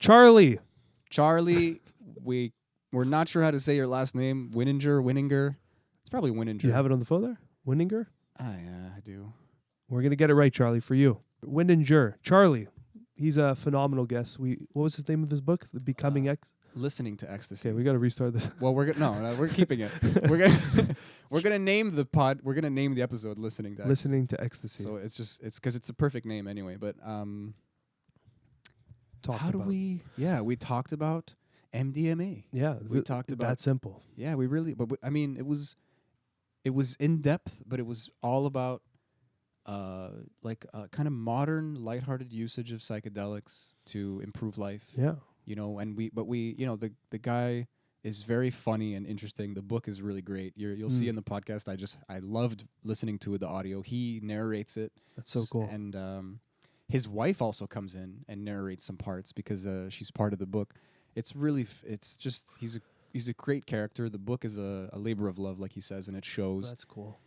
Charley. Charley, we're not sure how to say your last name. Wininger. It's probably Winninger. You have it on the phone there? Winninger? Yeah, I do. We're going to get it right, Charley, for you. Winninger. Charley. He's a phenomenal guest. What was his name of his book? The Becoming X? Listening to Ecstasy. Okay, we got to restart this. Well, we're keeping it. We're gonna name the pod. We're gonna name the episode "Listening to Ecstasy." Listening to Ecstasy. So it's because it's a perfect name anyway. But we talked about MDMA. Yeah, we talked about that simple. Yeah, we really. But it was in depth, but it was all about kind of modern, lighthearted usage of psychedelics to improve life. Yeah. And the guy is very funny and interesting. The book is really great. You'll see in the podcast. I loved listening to the audio. He narrates it. That's so cool. And his wife also comes in and narrates some parts because she's part of the book. It's really, he's a great character. The book is a labor of love, like he says, and it shows. That's cool.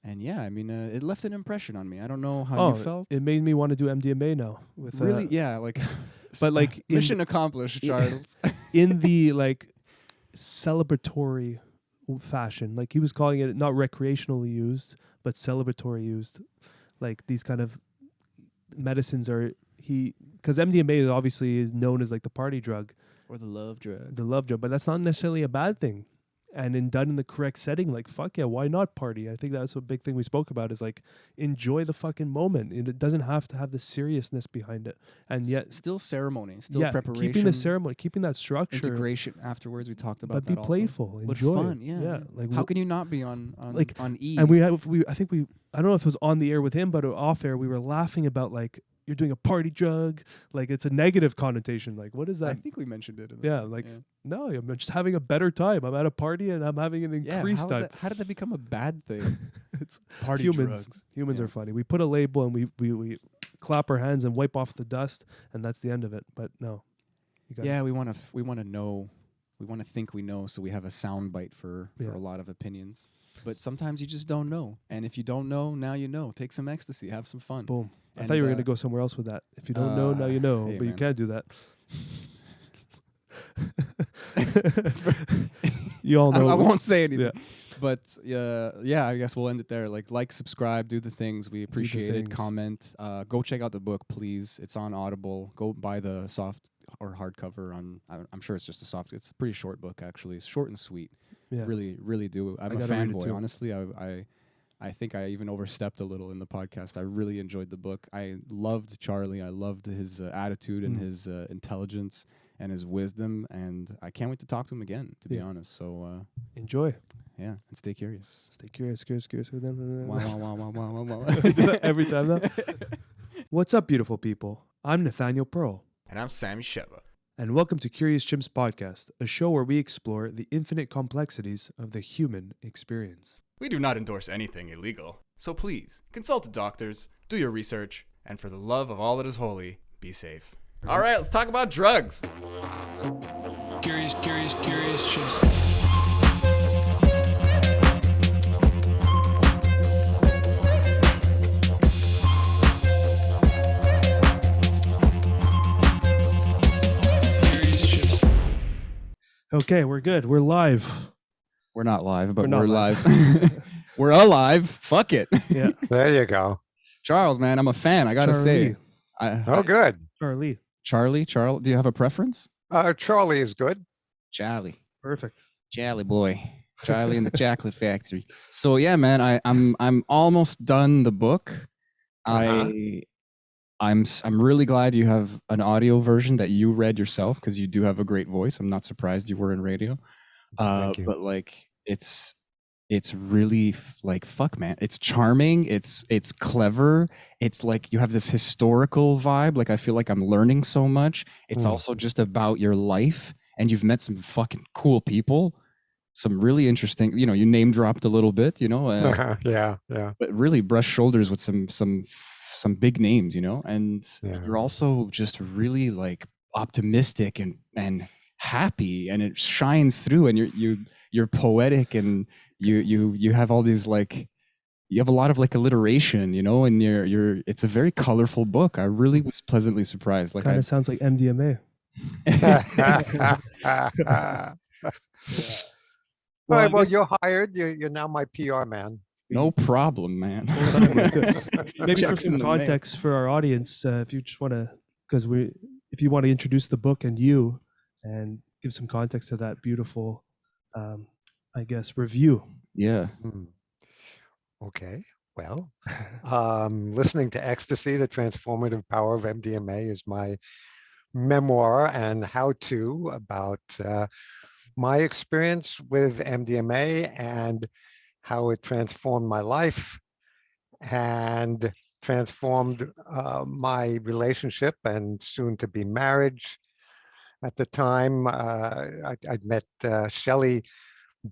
And yeah, I mean, it left an impression on me. I don't know how you felt. It made me want to do MDMA now. With really, yeah, like, but like mission accomplished, Charles. In the like celebratory fashion, like he was calling it not recreationally used, but celebratory used. Like these kind of medicines because MDMA is obviously known as like the party drug or the love drug. The love drug, but that's not necessarily a bad thing. And done in the correct setting, like, fuck yeah, why not party? I think that's a big thing we spoke about is, like, enjoy the fucking moment. It doesn't have to have the seriousness behind it. And yet... Still ceremony, still preparation. Keeping the ceremony, keeping that structure. Integration afterwards, we talked about but that be playful, also. enjoy. But fun, yeah. Like, how can you not be on E? And I don't know if it was on the air with him, but off air, we were laughing about, like, you're doing a party drug, like it's a negative connotation. Like, what is that? I think we mentioned it. No, I'm just having a better time. I'm at a party and I'm having an increased time. How did that become a bad thing? It's party drugs. Humans are funny. We put a label and we clap our hands and wipe off the dust, and that's the end of it. But no, we want to know. We want to think we know, so we have a sound bite for a lot of opinions. But sometimes you just don't know, and if you don't know, now you know. Take some ecstasy, have some fun. Boom. I thought you were going to go somewhere else with that. If you don't know, now you know. But you can't do that. You all know. I won't say anything. Yeah. But I guess we'll end it there. Like, subscribe, do the things. We appreciate it. Comment. Go check out the book, please. It's on Audible. Go buy the soft or hardcover on. I'm sure it's just a soft. It's a pretty short book, actually. It's short and sweet. Yeah. Really, really do. I'm a fanboy. Honestly, I think I even overstepped a little in the podcast. I really enjoyed the book. I loved Charley. I loved his attitude and his intelligence and his wisdom. And I can't wait to talk to him again, to be honest. So enjoy. Yeah, and stay curious. Stay curious. Wow. Every time though. What's up, beautiful people? I'm Nathaniel Pearl. And I'm Sammy Sheva. And welcome to Curious Chimps Podcast, a show where we explore the infinite complexities of the human experience. We do not endorse anything illegal, so please consult doctors, do your research, and for the love of all that is holy, be safe. All right, let's talk about drugs. Curious Chimps. Okay, we're good. We're live. We're not live, but we're live. We're alive. Fuck it. Yeah. There you go. Charles, man, I'm a fan. I got to say. Good. Charley. Charlie. Do you have a preference? Charley is good. Charley. Perfect. Charley boy. Charley in the chocolate factory. So yeah, man, I'm almost done the book. I'm really glad you have an audio version that you read yourself because you do have a great voice. I'm not surprised you were in radio. Thank you. But like it's really like fuck, man. It's charming. It's clever. It's like you have this historical vibe. Like I feel like I'm learning so much. It's also just about your life, and you've met some fucking cool people. Some really interesting. You know, you name dropped a little bit. You know. Yeah. But really brush shoulders with some big names, you know, and you're also just really like optimistic and happy, and it shines through, and you're poetic, and you have all these like you have a lot of like alliteration, you know, and it's a very colorful book. I really was pleasantly surprised. Like, kind of sounds like MDMA. All right, I well, guess- you're hired. You're now my PR man. no problem, man. Maybe for Check in some the mail. context for our audience, if you just want to, if you want to introduce the book and you, and give some context to that beautiful, I guess, review. Yeah. Okay. Well, listening to Ecstasy, the Transformative Power of MDMA is my memoir and how-to about my experience with MDMA and how it transformed my life and transformed my relationship and soon to be marriage. At the time, I'd met Charley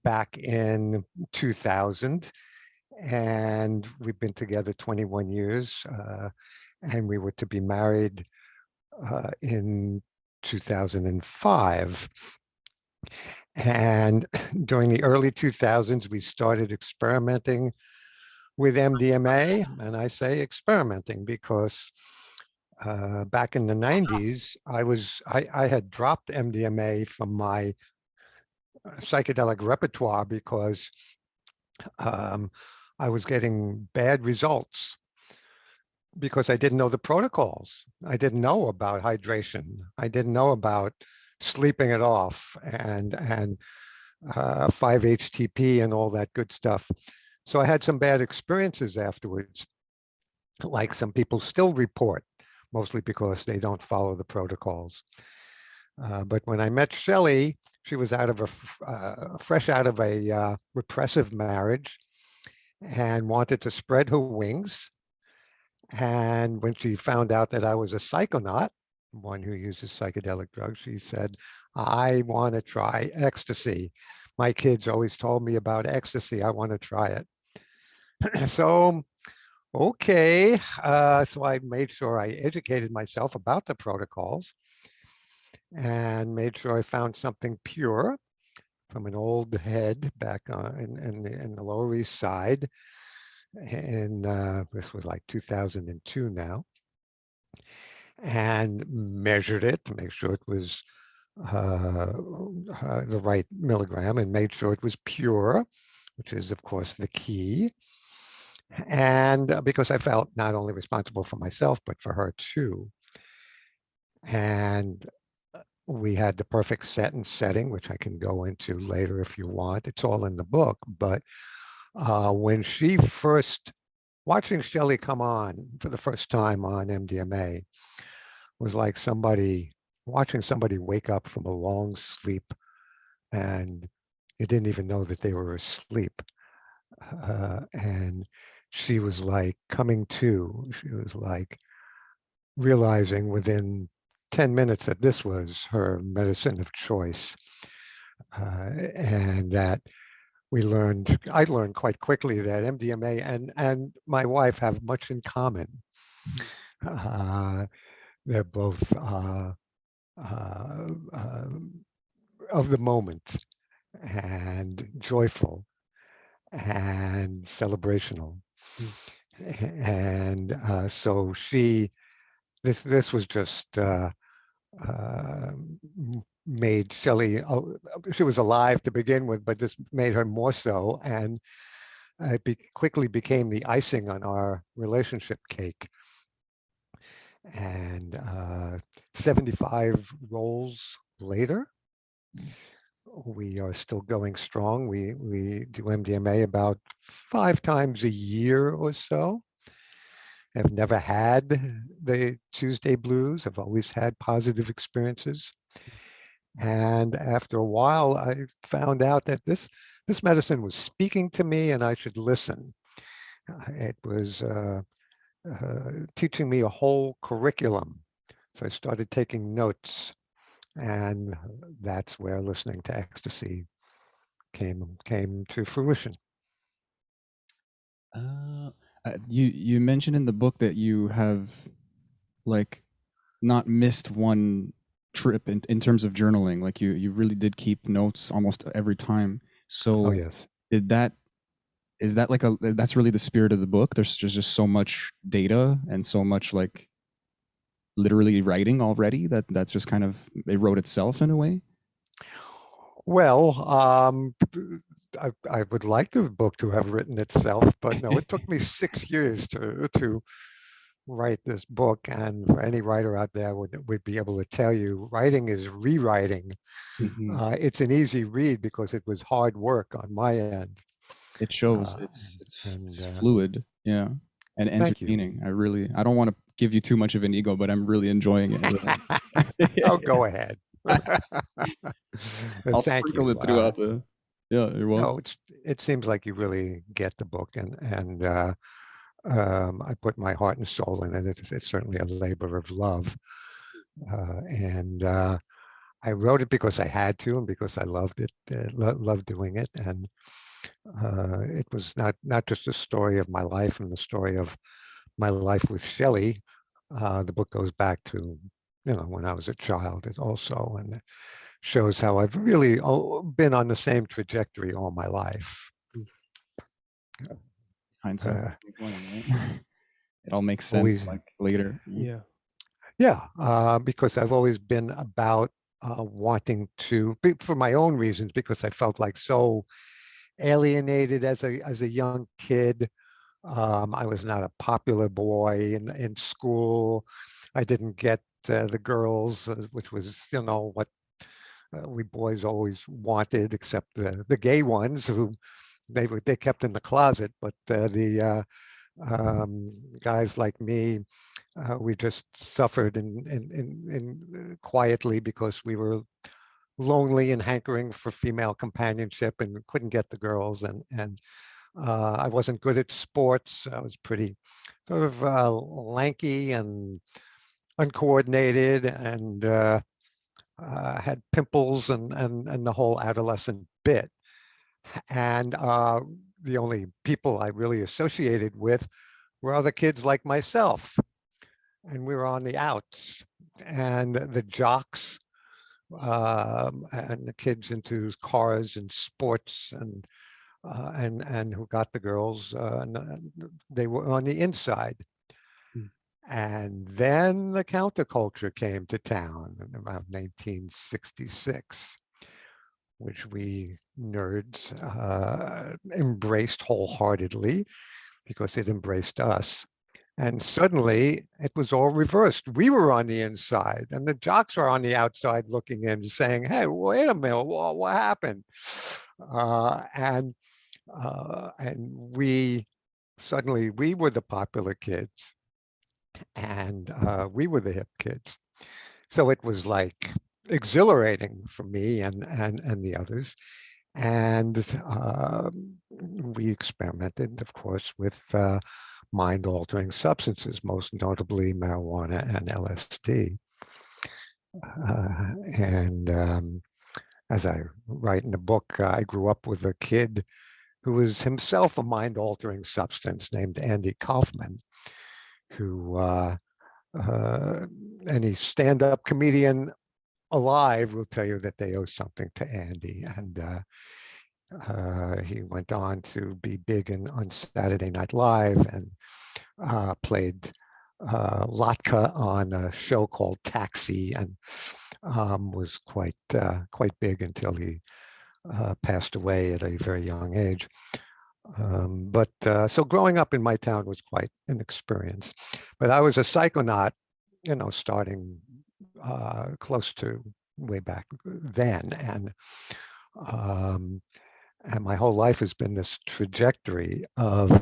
back in 2000, and we've been together 21 years, and we were to be married in 2005. And during the early 2000s, we started experimenting with MDMA. And I say experimenting because back in the 90s, I had dropped MDMA from my psychedelic repertoire because I was getting bad results because I didn't know the protocols. I didn't know about hydration. I didn't know about sleeping it off and 5-HTP and all that good stuff. So I had some bad experiences afterwards, like some people still report, mostly because they don't follow the protocols. But when I met Charley, she was fresh out of a repressive marriage and wanted to spread her wings. And when she found out that I was a psychonaut, one who uses psychedelic drugs, she said, I want to try ecstasy. My kids always told me about ecstasy. I want to try it. So, okay. So I made sure I educated myself about the protocols and made sure I found something pure from an old head back in the Lower East Side. And this was like 2002 now. And measured it to make sure it was the right milligram and made sure it was pure, which is, of course, the key. And because I felt not only responsible for myself, but for her too. And we had the perfect set and setting, which I can go into later if you want. It's all in the book. But when she first, watching Charley come on for the first time on MDMA was like watching somebody wake up from a long sleep and you didn't even know that they were asleep. And she was like coming to, she was like realizing within 10 minutes that this was her medicine of choice. And that I learned quite quickly that MDMA and my wife have much in common. They're both of the moment and joyful and celebrational. And so this was just made Charley, she was alive to begin with, but this made her more so. And it quickly became the icing on our relationship cake. And 75 rolls later, we are still going strong. We do MDMA about 5 times a year or so. I've never had the Tuesday blues. I've always had positive experiences. And after a while, I found out that this medicine was speaking to me and I should listen. It was teaching me a whole curriculum. So I started taking notes, and that's where listening to Ecstasy came to fruition. You mentioned in the book that you have like not missed one trip in terms of journaling. Like you really did keep notes almost every time. So Oh yes. did that is that like that's really the spirit of the book? There's just so much data and so much like literally writing already that's just kind of, it wrote itself in a way. Well, I would like the book to have written itself, but no, it took me 6 years to write this book. And for any writer out there would be able to tell you, writing is rewriting. Mm-hmm. It's an easy read because it was hard work on my end. It shows Uh, it's and fluid, yeah, and Thank you. entertaining. I don't want to give you too much of an ego, but I'm really enjoying it. Oh, go ahead. I'll Thank sprinkle you. it throughout the. Yeah, you're welcome. No, it seems like you really get the book, and I put my heart and soul in it. It's certainly a labor of love, and I wrote it because I had to, and because I loved it, loved doing it, and it was not just a story of my life and the story of my life with Shelley. The book goes back to, when I was a child. It also and shows how I've really been on the same trajectory all my life. Hindsight, Uh, 2020, right? It all makes sense always, like later. Yeah. yeah, because I've always been about wanting to, for my own reasons, because I felt like so alienated as a young kid. I was not a popular boy in school. I didn't get the girls, which was, what we boys always wanted, except the gay ones who they kept in the closet. But the guys like me, we just suffered in quietly because we were lonely and hankering for female companionship and couldn't get the girls. And I wasn't good at sports. I was pretty sort of lanky and uncoordinated, and had pimples and the whole adolescent bit. And the only people I really associated with were other kids like myself, and we were on the outs. And the jocks, and the kids into cars and sports, and who got the girls, they were on the inside. Hmm. And then the counterculture came to town in around 1966, which we nerds embraced wholeheartedly because it embraced us. And suddenly it was all reversed. We were on the inside and the jocks were on the outside looking in, saying, "Hey, wait a minute, what happened?" And we suddenly we were the popular kids, and we were the hip kids. So it was like exhilarating for me and the others. And we experimented, of course, with mind-altering substances, most notably marijuana and LSD. And as I write in the book, I grew up with a kid who was himself a mind-altering substance named Andy Kaufman, who any stand-up comedian alive will tell you that they owe something to Andy. And he went on to be big on Saturday Night Live, and played Latka on a show called Taxi, and was quite big until he passed away at a very young age. But so growing up in my town was quite an experience. But I was a psychonaut, starting close to way back then, um, and my whole life has been this trajectory of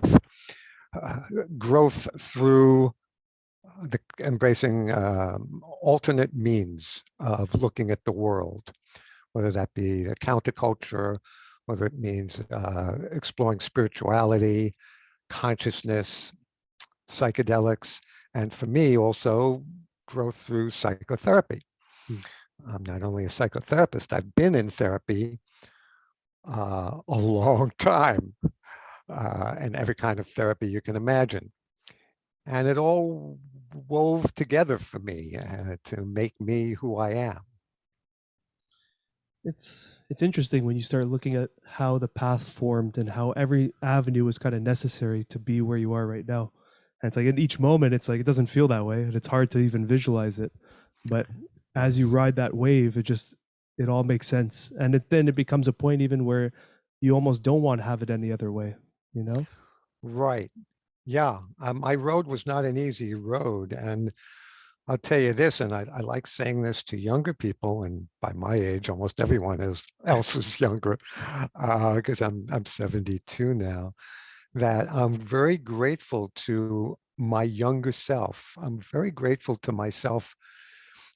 growth through the embracing alternate means of looking at the world, whether that be a counterculture, whether it means exploring spirituality, consciousness, psychedelics, and for me also growth through psychotherapy. Hmm. I'm not only a psychotherapist, I've been in therapy a long time, and every kind of therapy you can imagine. And it all wove together for me to make me who I am. It's interesting when you start looking at how the path formed and how every avenue was kind of necessary to be where you are right now. And it's like in each moment, it's like it doesn't feel that way, and it's hard to even visualize it. But as you Yes. ride that wave, it all makes sense, and then it becomes a point even where you almost don't want to have it any other way. You know? Right. Yeah. My road was not an easy road. And I'll tell you this, and I like saying this to younger people, and by my age, almost everyone else is younger, because I'm 72 now, that I'm very grateful to my younger self. I'm very grateful to myself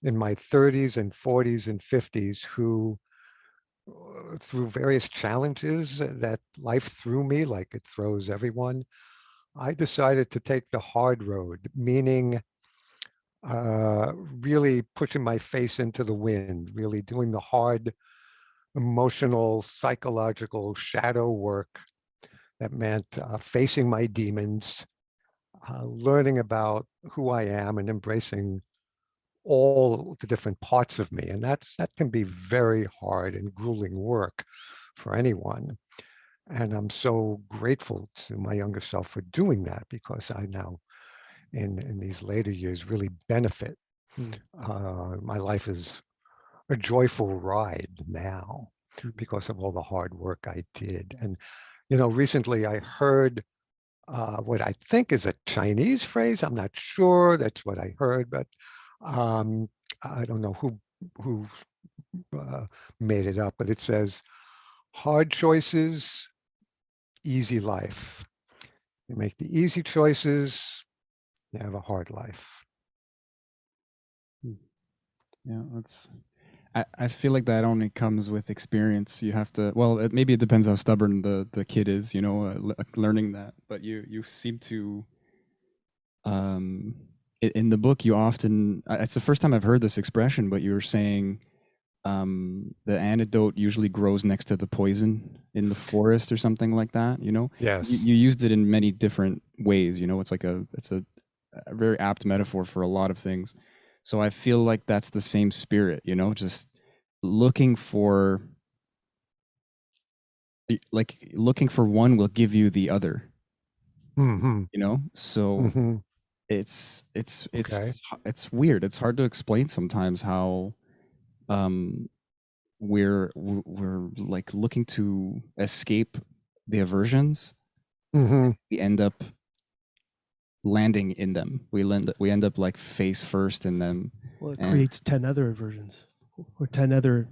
in my 30s and 40s and 50s who, through various challenges that life threw me, like it throws everyone, I decided to take the hard road, meaning really pushing my face into the wind, really doing the hard emotional, psychological shadow work that meant facing my demons, learning about who I am and embracing all the different parts of me. And that can be very hard and grueling work for anyone. And I'm so grateful to my younger self for doing that, because I now, in these later years, really benefit. Mm. My life is a joyful ride now Mm. because of all the hard work I did. And, recently I heard what I think is a Chinese phrase. I'm not sure. That's what I heard, but um, I don't know who uh, made it up. But it says, "Hard choices, easy life. You make the easy choices, you have a hard life." Yeah, that's. I feel like that only comes with experience. You have to. Well, maybe it depends how stubborn the kid is. Learning that. But you seem to. Um, in the book, you often. It's the first time I've heard this expression, but you were saying, the antidote usually grows next to the poison in the forest or something like that. Yes. You used it in many different ways. It's a very apt metaphor for a lot of things. So I feel like that's the same spirit, just looking for looking for one will give you the other, Mm-hmm. So Mm-hmm. it's Okay. it's weird. It's hard to explain sometimes how um we're like looking to escape the aversions. Mm-hmm. We end up landing in them. We end up like face first in them. Well, it And creates 10 other versions or 10 other.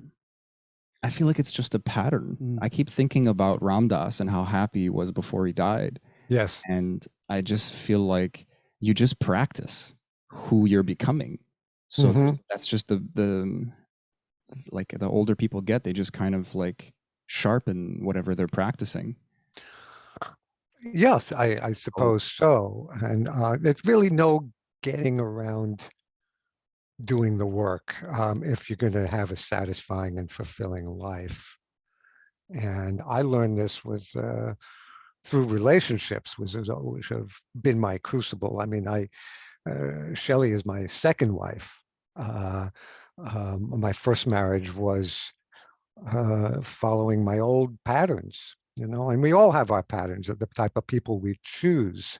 I feel like it's just a pattern. Mm. I keep thinking about Ram Dass and how happy he was before he died. Yes. And I just feel like you just practice who you're becoming. So Mm-hmm. that's just the like the older people get, they just kind of like sharpen whatever they're practicing. Yes, I Oh, suppose so. And there's really no getting around doing the work if you're going to have a satisfying and fulfilling life. And I learned this through relationships, which have been my crucible. I mean, Shelley is my second wife. Uh, my first marriage was following my old patterns, and we all have our patterns of the type of people we choose.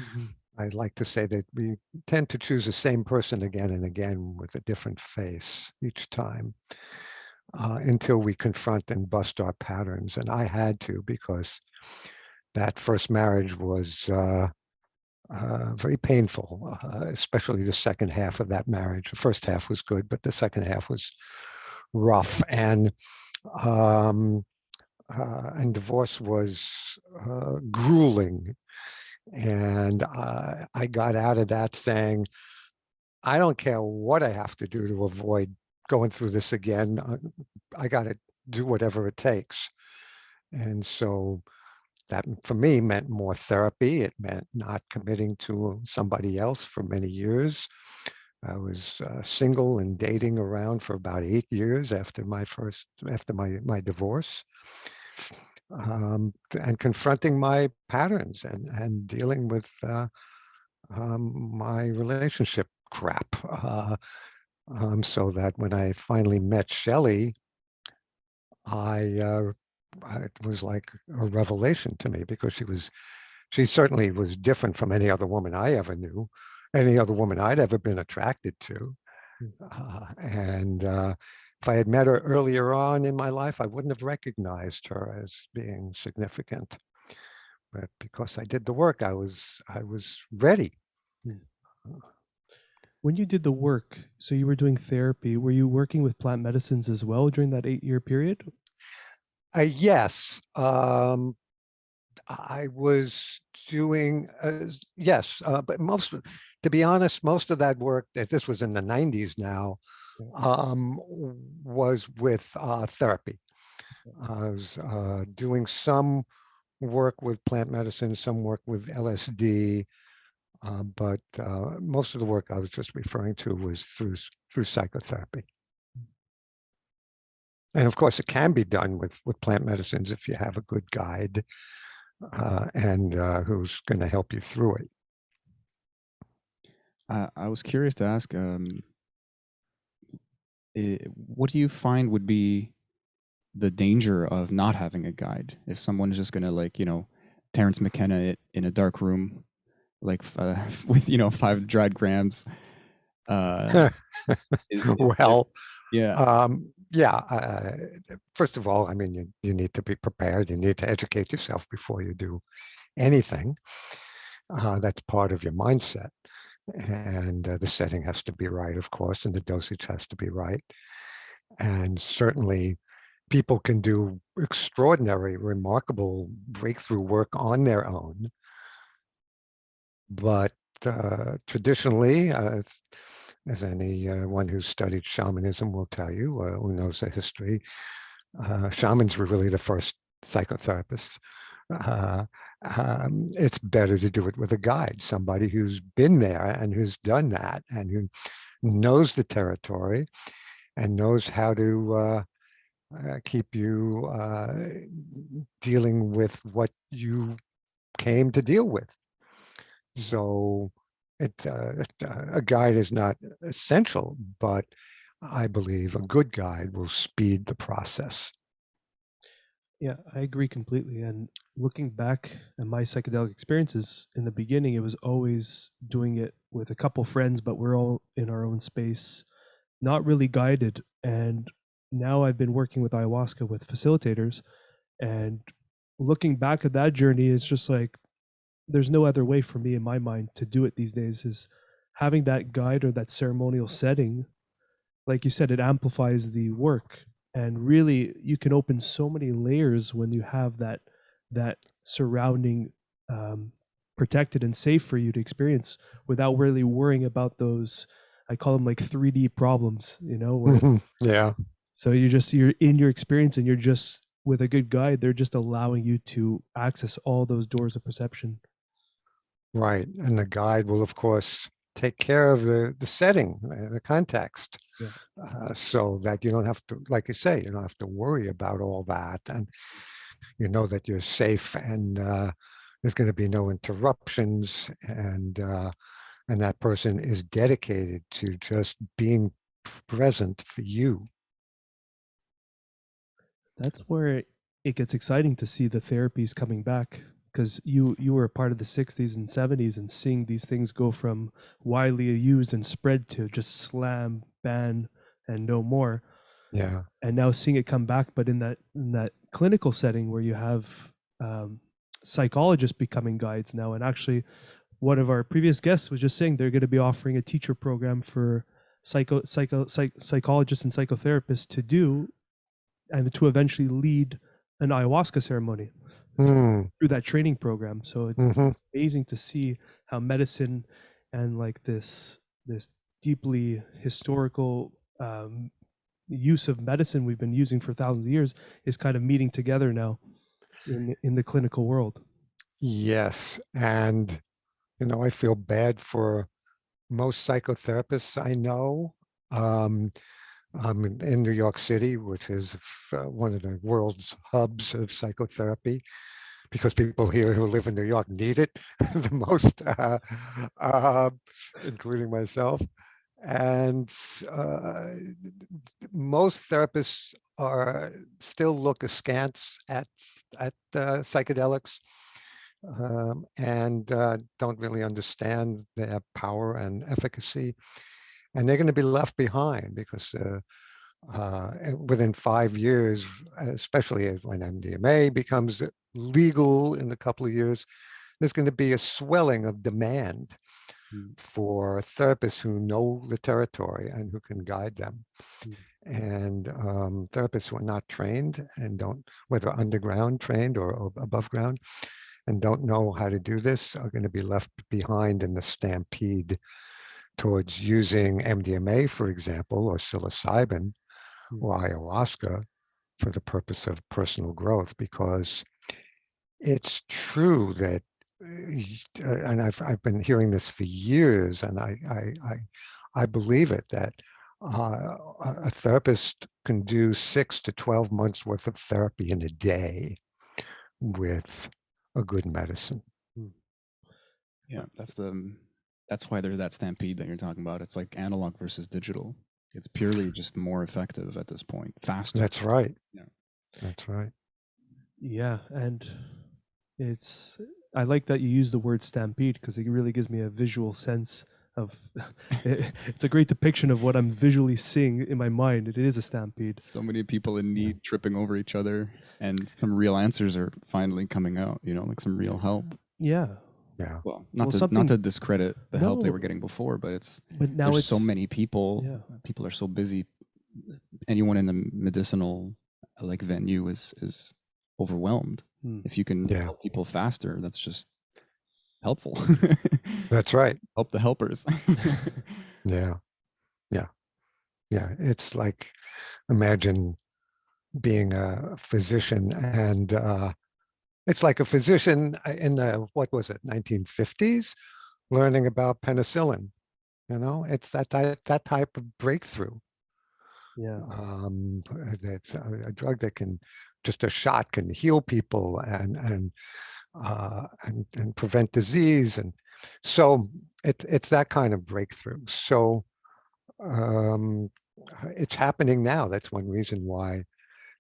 Mm-hmm. I like to say that we tend to choose the same person again and again with a different face each time, until we confront and bust our patterns. And I had to, because that first marriage was very painful, especially the second half of that marriage. The first half was good, but the second half was rough. Um, and divorce was grueling. And I got out of that saying, I don't care what I have to do to avoid going through this again. I got to do whatever it takes. And so that for me meant more therapy. It meant not committing to somebody else for many years. I was single and dating around for about 8 years after my divorce, and confronting my patterns and dealing with my relationship crap. So that when I finally met Shelley, it was like a revelation to me because she certainly was different from any other woman I ever knew, any other woman I'd ever been attracted to. And if I had met her earlier on in my life, I wouldn't have recognized her as being significant. But because I did the work, I was ready. When you did the work, so you were doing therapy, were you working with plant medicines as well during that 8-year period? Yes. I was doing, yes, but to be honest, most of that work, this was in the 90s now, was with therapy. I was doing some work with plant medicine, some work with LSD, but most of the work I was just referring to was through psychotherapy. And of course, it can be done with plant medicines if you have a good guide and who's going to help you through it. I was curious to ask, what do you find would be the danger of not having a guide? If someone is just going to, like, Terrence McKenna it in a dark room, like with 5 dried grams. Well, yeah. yeah. First of all, I mean, you need to be prepared. You need to educate yourself before you do anything. That's part of your mindset. And the setting has to be right, of course, and the dosage has to be right. And certainly people can do extraordinary, remarkable breakthrough work on their own. But traditionally, as anyone who's studied shamanism will tell you, who knows the history, shamans were really the first psychotherapists. It's better to do it with a guide, somebody who's been there and who's done that and who knows the territory and knows how to keep you dealing with what you came to deal with. So a guide is not essential, but I believe a good guide will speed the process. Yeah, I agree completely. And looking back at my psychedelic experiences in the beginning, it was always doing it with a couple friends, but we're all in our own space, not really guided. And now I've been working with ayahuasca with facilitators, and looking back at that journey, it's just like there's no other way for me in my mind to do it these days, is having that guide or that ceremonial setting. Like you said, it amplifies the work, and really you can open so many layers when you have that surrounding protected and safe for you to experience without really worrying about those, I call them like 3D problems, where, yeah. So you're in your experience, and you're just with a good guide, they're just allowing you to access all those doors of perception. Right. And the guide will, of course, take care of the setting, the context, so that you don't have to, like you say, you don't have to worry about all that. And you know that you're safe, and there's going to be no interruptions. And that person is dedicated to just being present for you. That's where it gets exciting to see the therapies coming back, because you were a part of the 60s and 70s, and seeing these things go from widely used and spread to just slam, ban, and no more. Yeah. And now seeing it come back, but in that clinical setting where you have psychologists becoming guides now. And actually, one of our previous guests was just saying they're going to be offering a teacher program for psychologists and psychotherapists to do, and to eventually lead an ayahuasca ceremony through that training program. So it's amazing to see how medicine and like this deeply historical use of medicine we've been using for thousands of years is kind of meeting together now in the clinical world. Yes. And, I feel bad for most psychotherapists I know. I'm in New York City, which is one of the world's hubs of psychotherapy, because people here who live in New York need it the most, including myself. And most therapists are still look askance at psychedelics, and don't really understand their power and efficacy, and they're going to be left behind because within 5 years, especially when MDMA becomes legal in a couple of years, there's going to be a swelling of demand for therapists who know the territory and who can guide them. And therapists who are not trained and don't, whether underground trained or above ground, and don't know how to do this are going to be left behind in the stampede towards using MDMA, for example, or psilocybin or ayahuasca for the purpose of personal growth, because it's true that, and I've been hearing this for years, and I believe it, that a therapist can do 6 to 12 months worth of therapy in a day with a good medicine. Yeah, that's why there's that stampede that you're talking about. It's like analog versus digital. It's purely just more effective at this point, faster. That's right. Yeah. That's right. Yeah, and I like that you use the word stampede because it really gives me a visual sense of it's a great depiction of what I'm visually seeing in my mind. It is a stampede. So many people in need tripping over each other, and some real answers are finally coming out, like some real help. Yeah. Yeah. Well, not to discredit the help they were getting before, but now there's so many people. Yeah. People are so busy. Anyone in the medicinal venue is overwhelmed. If you can help people faster, that's just helpful. That's right. Help the helpers. Yeah. It's like, imagine being a physician, and it's like a physician in the, what was it, 1950s, learning about penicillin. It's that type of breakthrough. Yeah. It's a drug that can, just a shot can heal people and prevent disease, and so it's that kind of breakthrough. So it's happening now. That's one reason why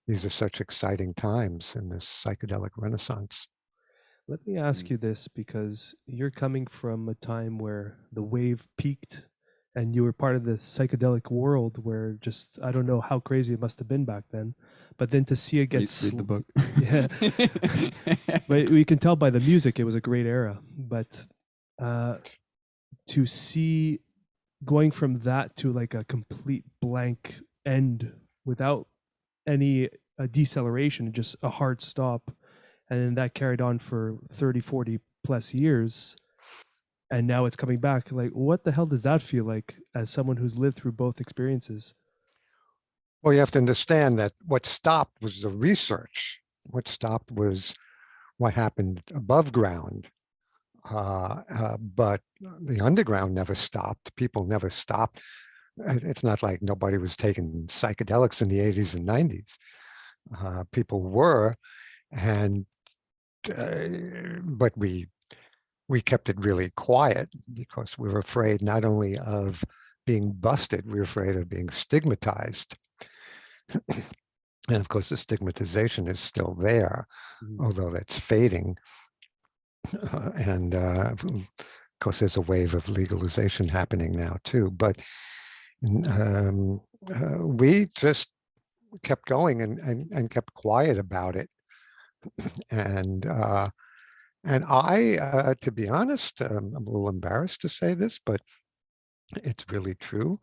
these are such exciting times in this psychedelic renaissance. Let me ask you this, because you're coming from a time where the wave peaked and you were part of the psychedelic world where just, I don't know how crazy it must have been back then, but then to see it get read the book. Yeah. But we can tell by the music it was a great era, but to see going from that to like a complete blank end without any deceleration, just a hard stop, and then that carried on for 30, 40 plus years, and now it's coming back. Like, what the hell does that feel like as someone who's lived through both experiences? Well, you have to understand that what stopped was the research. What stopped was what happened above ground. But the underground never stopped. People never stopped. It's not like nobody was taking psychedelics in the 80s and 90s. People were, and but we kept it really quiet because we were afraid not only of being busted, we were afraid of being stigmatized. And of course, the stigmatization is still there, although that's fading. And of course, there's a wave of legalization happening now too. But we just kept going and kept quiet about it. And I, to be honest, I'm a little embarrassed to say this, but it's really true.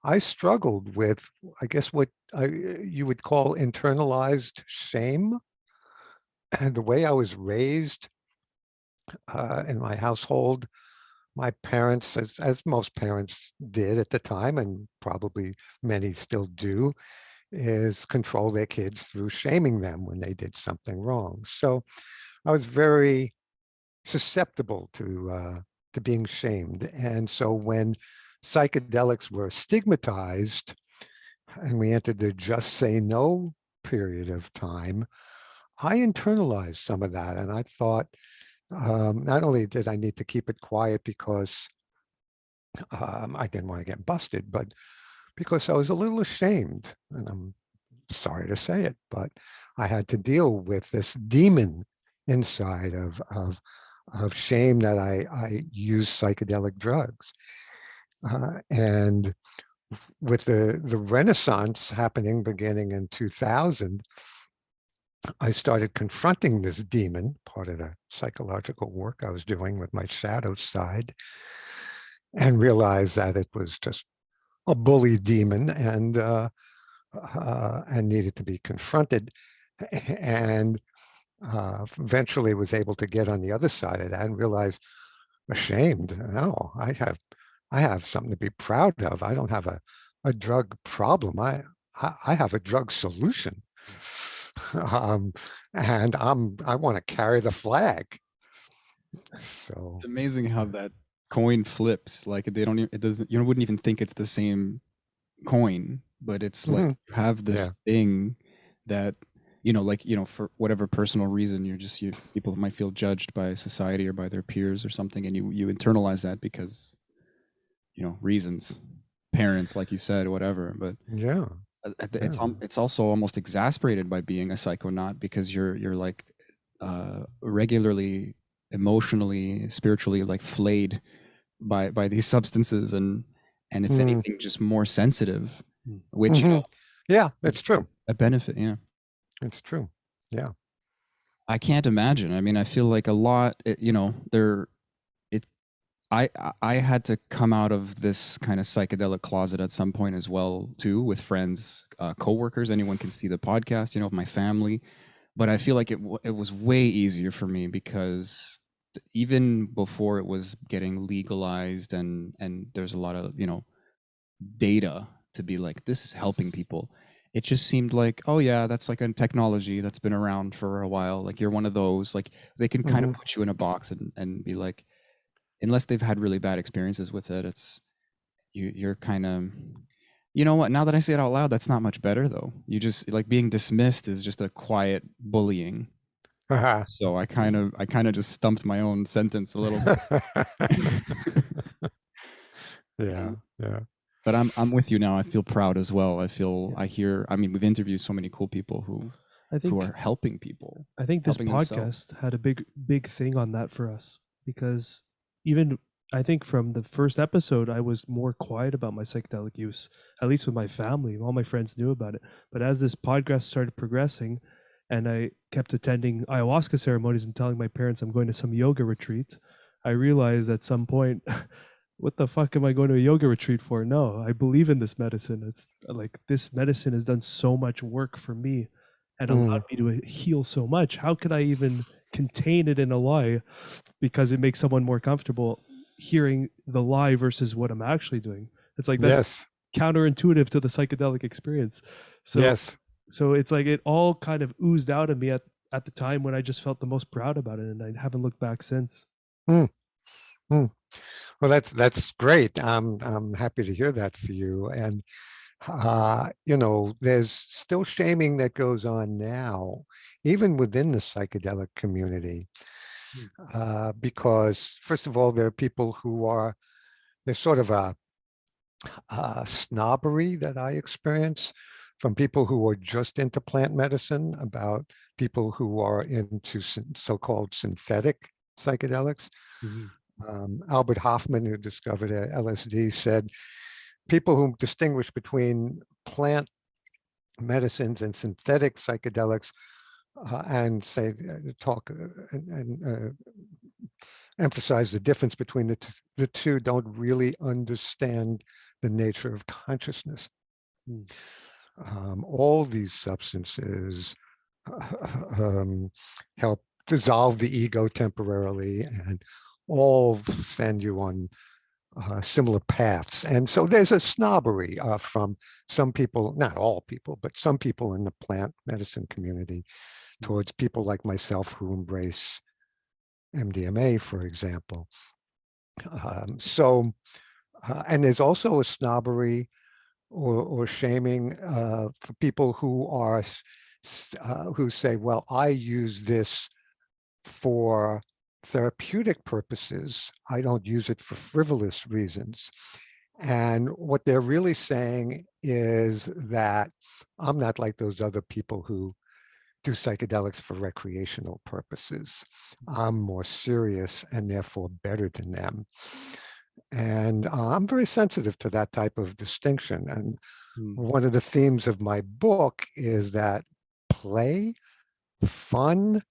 I struggled with, I guess, what you would call internalized shame. And the way I was raised in my household, my parents, as most parents did at the time, and probably many still do, is control their kids through shaming them when they did something wrong. So I was very susceptible to being shamed. And so when psychedelics were stigmatized and we entered the just say no period of time, I internalized some of that. And I thought, not only did I need to keep it quiet because I didn't want to get busted, but because I was a little ashamed. And sorry to say it, but I had to deal with this demon inside of shame that I use psychedelic drugs. And with the Renaissance happening beginning in 2000, I started confronting this demon, part of the psychological work I was doing with my shadow side, and realized that it was just a bully demon and needed to be confronted. And eventually was able to get on the other side of that and realize, ashamed, no, I have something to be proud of. I don't have a drug problem. I have a drug solution. And I want to carry the flag. So It's amazing how that coin flips. Like they don't, it doesn't, you wouldn't even think it's the same coin, but it's like you have this thing that, like, for whatever personal reason, people might feel judged by society or by their peers or something. And you internalize that because, reasons, parents, like you said, whatever. But yeah. It's also almost exasperated by being a psychonaut because you're like regularly emotionally, spiritually, like flayed by these substances, and if anything, just more sensitive, which yeah, it's true. A benefit, yeah, it's true. Yeah, I can't imagine. I mean, I feel like a lot, I had to come out of this kind of psychedelic closet at some point as well, too, with friends, coworkers. Anyone can see the podcast, my family. But I feel like it was way easier for me because even before it was getting legalized and there's a lot of, data to be like, this is helping people. It just seemed like, oh yeah, that's like a technology that's been around for a while. Like you're one of those, like they can kind of put you in a box and be like, unless they've had really bad experiences with it, it's you're kind of, you know what, now that I say it out loud, that's not much better though. You just like being dismissed is just a quiet bullying. So I kind of just stumped my own sentence a little bit. yeah. But I'm with you now. I feel proud as well. I mean, we've interviewed so many cool people who are helping people. I think this podcast had a big thing on that for us, because even I think from the first episode, I was more quiet about my psychedelic use, at least with my family. All my friends knew about it. But as this podcast started progressing, and I kept attending ayahuasca ceremonies and telling my parents I'm going to some yoga retreat, I realized at some point, what the fuck am I going to a yoga retreat for? No, I believe in this medicine. It's like, this medicine has done so much work for me and allowed me to heal so much. How could I even contain it in a lie? Because it makes someone more comfortable hearing the lie versus what I'm actually doing. It's like, that's counterintuitive to the psychedelic experience. So, so it's like it all kind of oozed out of me at the time when I just felt the most proud about it, and I haven't looked back since. Well, that's great. I'm happy to hear that for you. And there's still shaming that goes on now, even within the psychedelic community, because first of all, there are people there's sort of a snobbery that I experience from people who are just into plant medicine about people who are into so-called synthetic psychedelics. Albert Hoffman, who discovered LSD, said people who distinguish between plant medicines and synthetic psychedelics and say talk and emphasize the difference between the two don't really understand the nature of consciousness. All these substances help dissolve the ego temporarily and all send you on similar paths. And so there's a snobbery from some people, not all people, but some people in the plant medicine community towards people like myself who embrace MDMA, for example. And there's also a snobbery or shaming for people who say, well, I use this for therapeutic purposes. I don't use it for frivolous reasons. And what they're really saying is that I'm not like those other people who do psychedelics for recreational purposes. I'm more serious and therefore better than them. And I'm very sensitive to that type of distinction. And one of the themes of my book is that play, fun,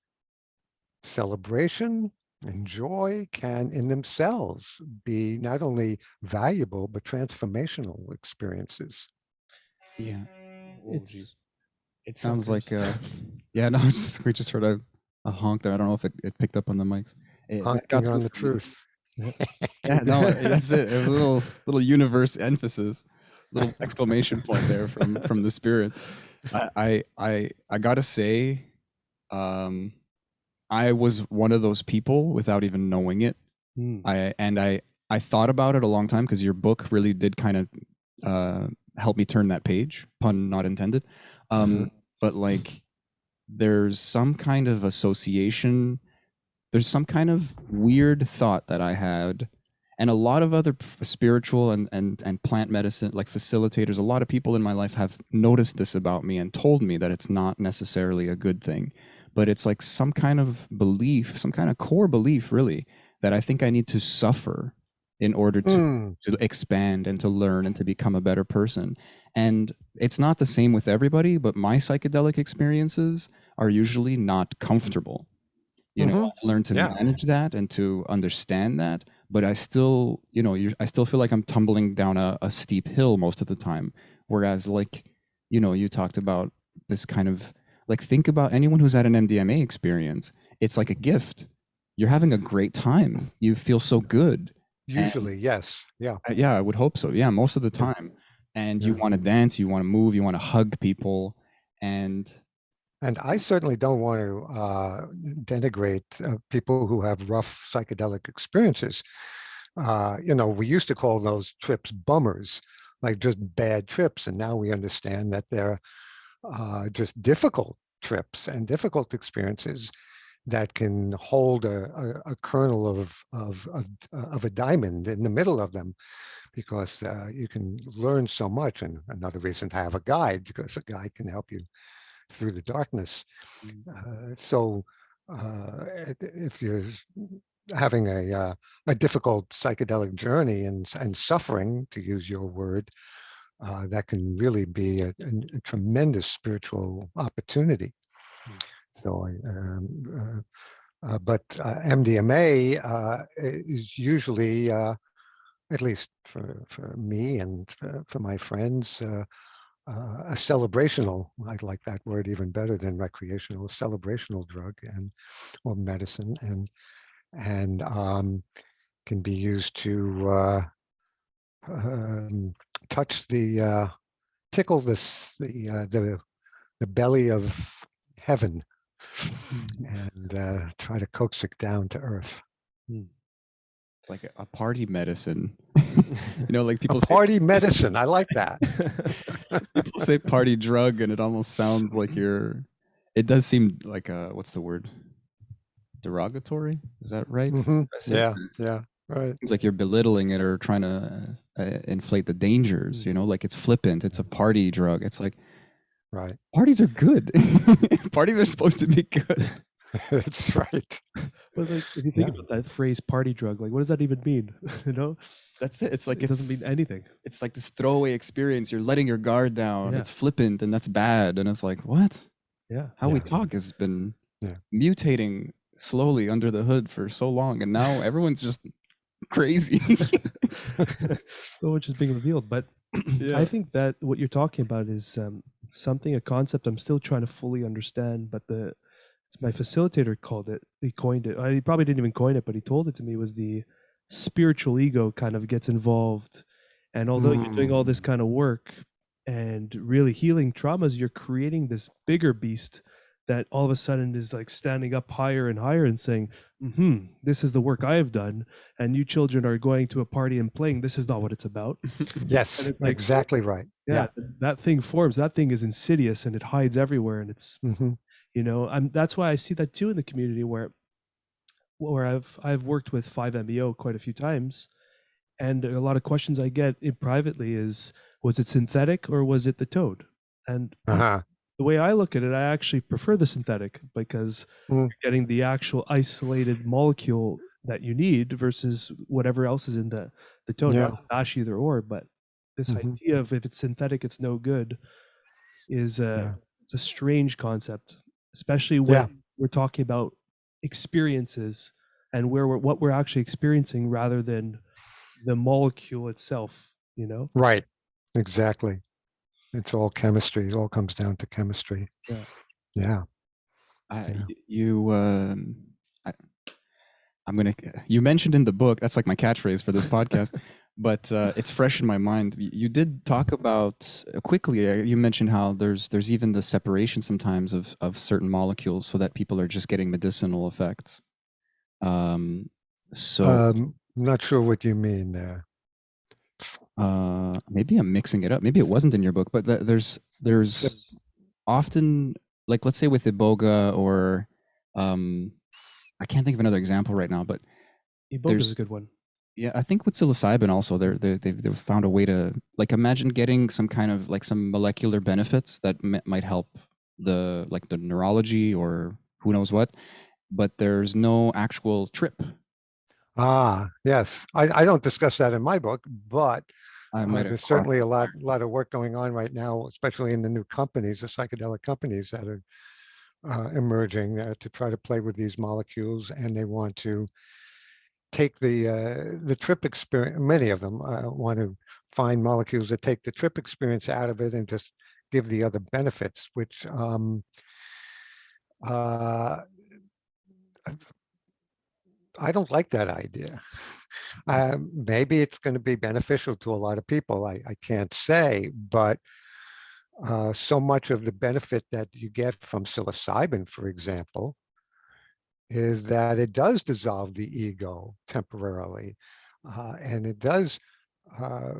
celebration, and joy can in themselves be not only valuable, but transformational experiences. Yeah. It's It sounds okay. like yeah, no, we just heard a honk there. I don't know if it picked up on the mics. That got Honking through on the for me. truth. Yeah, no, that's it. It was a little universe emphasis, little exclamation point there from the spirits. I gotta say, um, I was one of those people without even knowing it. I thought about it a long time because your book really did kind of help me turn that page, pun not intended. But like, there's some kind of association. There's some kind of weird thought that I had, and a lot of other spiritual and plant medicine like facilitators, a lot of people in my life have noticed this about me and told me that it's not necessarily a good thing, but it's like some kind of belief, some kind of core belief really, that I think I need to suffer in order to expand and to learn and to become a better person. And it's not the same with everybody, but my psychedelic experiences are usually not comfortable. You know, I learned to manage that and to understand that, but I still, you know, I still feel like I'm tumbling down a steep hill most of the time. Whereas, like, you know, you talked about this kind of like, think about anyone who's had an MDMA experience. It's like a gift. You're having a great time. You feel so good. Usually, yes. Yeah. Yeah, I would hope so. Yeah, most of the time. And you want to dance, you want to move, you want to hug people, and I certainly don't want to denigrate people who have rough psychedelic experiences. You know, we used to call those trips bummers, like just bad trips, and now we understand that they're just difficult trips and difficult experiences that can hold a kernel of a diamond in the middle of them, because you can learn so much. And another reason to have a guide, because a guide can help you through the darkness. So if you're having a difficult psychedelic journey and suffering, to use your word, that can really be a tremendous spiritual opportunity. So, but MDMA is usually, at least for me and for my friends, a celebrational, I like that word even better than recreational, celebrational drug or medicine, and can be used to touch tickle the belly of heaven and try to coax it down to earth. like a party medicine. You know, like people party medicine. I like that. People say party drug, and it almost sounds like it does seem like what's the word? Derogatory? Is that right? Yeah, right. It's like you're belittling it or trying to inflate the dangers, you know, like it's flippant, it's a party drug. It's like, right. Parties are good. Parties are supposed to be good. That's right. But like, if you think about that phrase "party drug," like, what does that even mean? You know, that's it. It's like it doesn't mean anything. It's like this throwaway experience. You're letting your guard down. It's flippant, and that's bad. And it's like, what? Yeah. How we talk has been mutating slowly under the hood for so long, and now everyone's just crazy. So much is being revealed, but I think that what you're talking about is a concept I'm still trying to fully understand. But it's my facilitator called it. He coined it. He probably didn't even coin it, but he told it to me. Was the spiritual ego kind of gets involved, and although you're doing all this kind of work and really healing traumas, you're creating this bigger beast that all of a sudden is like standing up higher and higher and saying, this is the work I have done, and you children are going to a party and playing. This is not what it's about. Yes, like, exactly right. Yeah, that thing forms. That thing is insidious and it hides everywhere. And it's, you know, that's why I see that too in the community where I've worked with 5-MeO quite a few times, And a lot of questions I get privately is, was it synthetic or was it the toad? And Uh-huh. the way I look at it, I actually prefer the synthetic because Mm. you're getting the actual isolated molecule that you need versus whatever else is in the toad. Yeah. Not to bash either or, but this Mhm. idea of if it's synthetic, it's no good is Yeah. it's a strange concept, especially when Yeah. we're talking about experiences and what we're actually experiencing rather than the molecule itself, you know? Right. Exactly. It's all chemistry. It all comes down to chemistry. Yeah. Yeah. I, Yeah. you, I, I'm gonna. You mentioned in the book, that's like my catchphrase for this podcast, but it's fresh in my mind. You did talk about quickly. You mentioned how there's even the separation sometimes of certain molecules, so that people are just getting medicinal effects. So I'm not sure what you mean there. maybe I'm mixing it up. Maybe it wasn't in your book, but there's often, like, let's say with Iboga or I can't think of another example right now, but Iboga is a good one. yeah, I think with psilocybin also, they've found a way to, like, imagine getting some kind of like some molecular benefits that might help the neurology or who knows what, but there's no actual trip. Ah, yes. I don't discuss that in my book, but I might have there's certainly a lot of work going on right now, especially in the new companies, the psychedelic companies that are emerging to try to play with these molecules, and they want to take the trip experience. Many of them want to find molecules that take the trip experience out of it and just give the other benefits, which uh, I don't like that idea. Maybe it's going to be beneficial to a lot of people. I can't say, but so much of the benefit that you get from psilocybin, for example, is that it does dissolve the ego temporarily, and it does uh,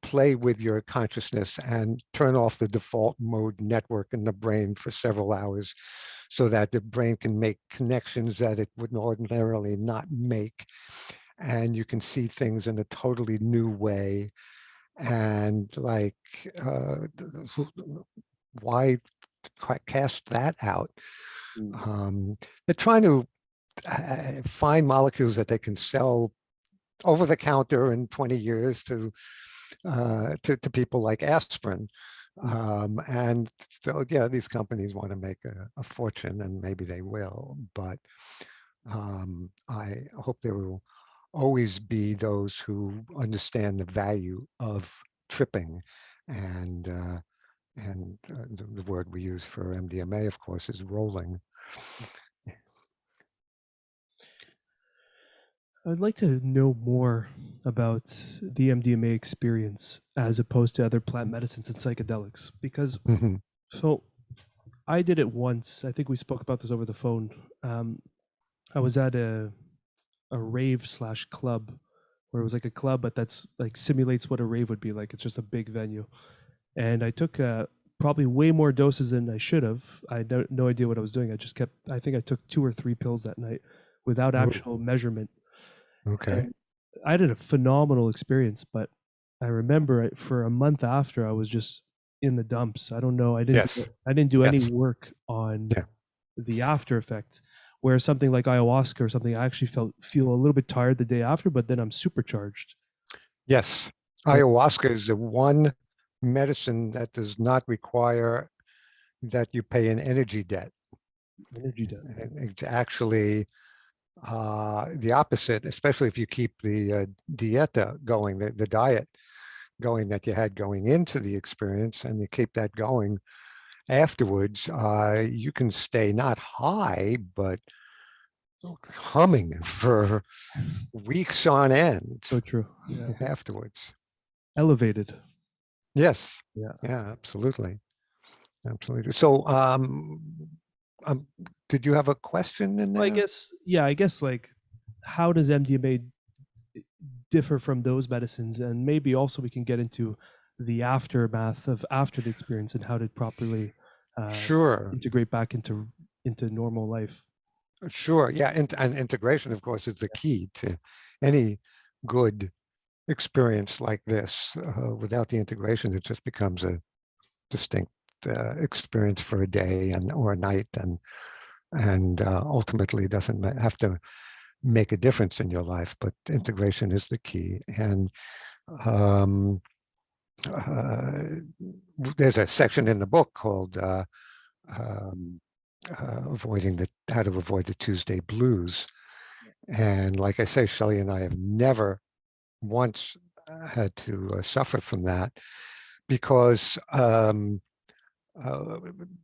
play with your consciousness and turn off the default mode network in the brain for several hours so that the brain can make connections that it would ordinarily not make. And you can see things in a totally new way. And like, why cast that out? They're trying to find molecules that they can sell over the counter in 20 years to people like aspirin. And so, yeah, these companies want to make a fortune, and maybe they will. But I hope there will always be those who understand the value of tripping, and the word we use for MDMA, of course, is rolling. I'd like to know more about the MDMA experience as opposed to other plant medicines and psychedelics, because Mhm. so I did it once. I think we spoke about this over the phone. I was at a rave slash club where it was like a club, but that's like simulates what a rave would be like. It's just a big venue. And I took probably way more doses than I should have. I had no idea what I was doing. I think I took 2 or 3 pills that night without Oh. actual measurement. Okay. And I had a phenomenal experience, but I remember for a month after I was just in the dumps. I don't know. I didn't do any Yes. work on Yeah. the after effects. Where something like ayahuasca or something, I actually feel a little bit tired the day after, but then I'm supercharged. Yes. Ayahuasca is the one medicine that does not require that you pay an energy debt. Energy debt. It's actually the opposite, especially if you keep the dieta going, the diet going that you had going into the experience, and you keep that going afterwards. You can stay not high, but humming for weeks on end. So true. Yeah. Afterwards. Elevated. Yes. Yeah. Yeah, absolutely. Absolutely. So, did you have a question in there? Well, I guess like, how does MDMA differ from those medicines? And maybe also we can get into the aftermath of after the experience and how to properly Sure. integrate back into normal life. Sure. Yeah. And integration, of course, is the key to any good experience like this. Without the integration, it just becomes a distinct experience for a day or a night, and ultimately doesn't have to make a difference in your life. But integration is the key. And there's a section in the book called how to avoid the Tuesday blues. And like I say, Shelley and I have never once had to suffer from that, because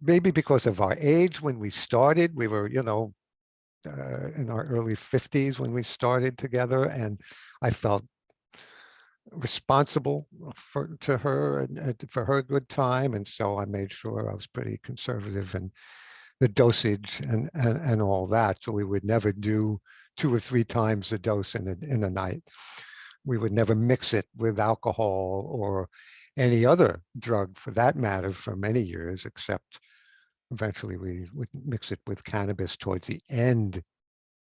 maybe because of our age when we started. We were, in our early 50s when we started together, and I felt responsible to her and for her good time, and so I made sure I was pretty conservative in the dosage and all that. So we would never do 2 or 3 times the dose in a night. We would never mix it with alcohol or any other drug for that matter for many years, except eventually we would mix it with cannabis towards the end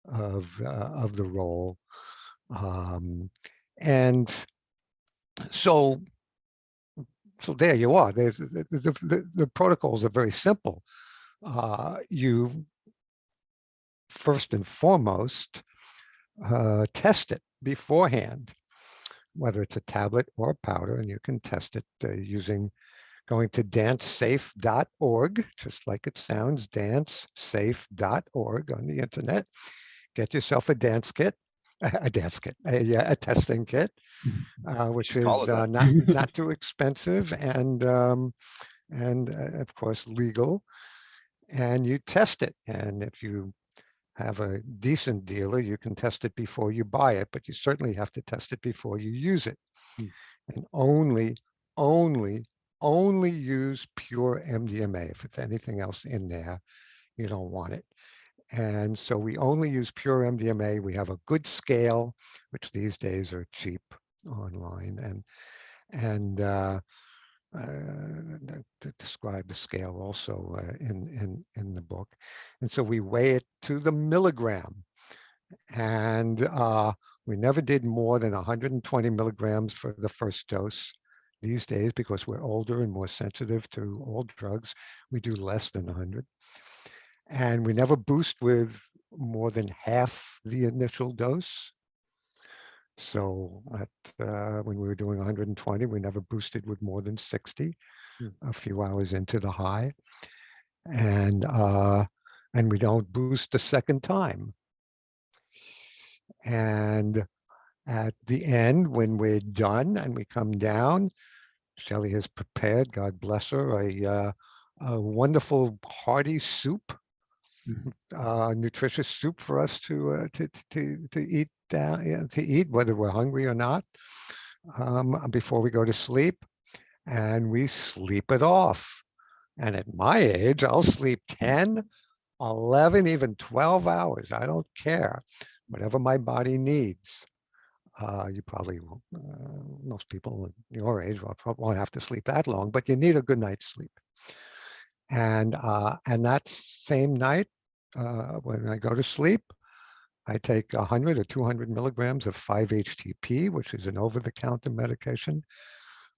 of the roll. And so there you are. There's the protocols are very simple. You first and foremost test it beforehand, whether it's a tablet or a powder, and you can test it going to dancesafe.org, just like it sounds, dancesafe.org on the internet. Get yourself a testing kit, which is not too expensive and of course legal. And you test it. And if you have a decent dealer, you can test it before you buy it, but you certainly have to test it before you use it. And only use pure MDMA. If it's anything else in there, you don't want it. And so we only use pure MDMA. We have a good scale, which these days are cheap online, and to describe the scale also in the book. And so we weigh it to the milligram, and we never did more than 120 milligrams for the first dose. These days, because we're older and more sensitive to all drugs, we do less than 100. And we never boost with more than half the initial dose. So when we were doing 120, we never boosted with more than 60, a few hours into the high. And we don't boost the second time. And at the end, when we're done and we come down, Shelley has prepared, God bless her, a wonderful hearty soup, nutritious soup for us to eat to eat, whether we're hungry or not, before we go to sleep, and we sleep it off. And at my age, I'll sleep 10, 11, even 12 hours. I don't care, whatever my body needs. You probably, most people your age won't have to sleep that long, but you need a good night's sleep. And that same night, when I go to sleep, I take 100 or 200 milligrams of 5-HTP, which is an over-the-counter medication,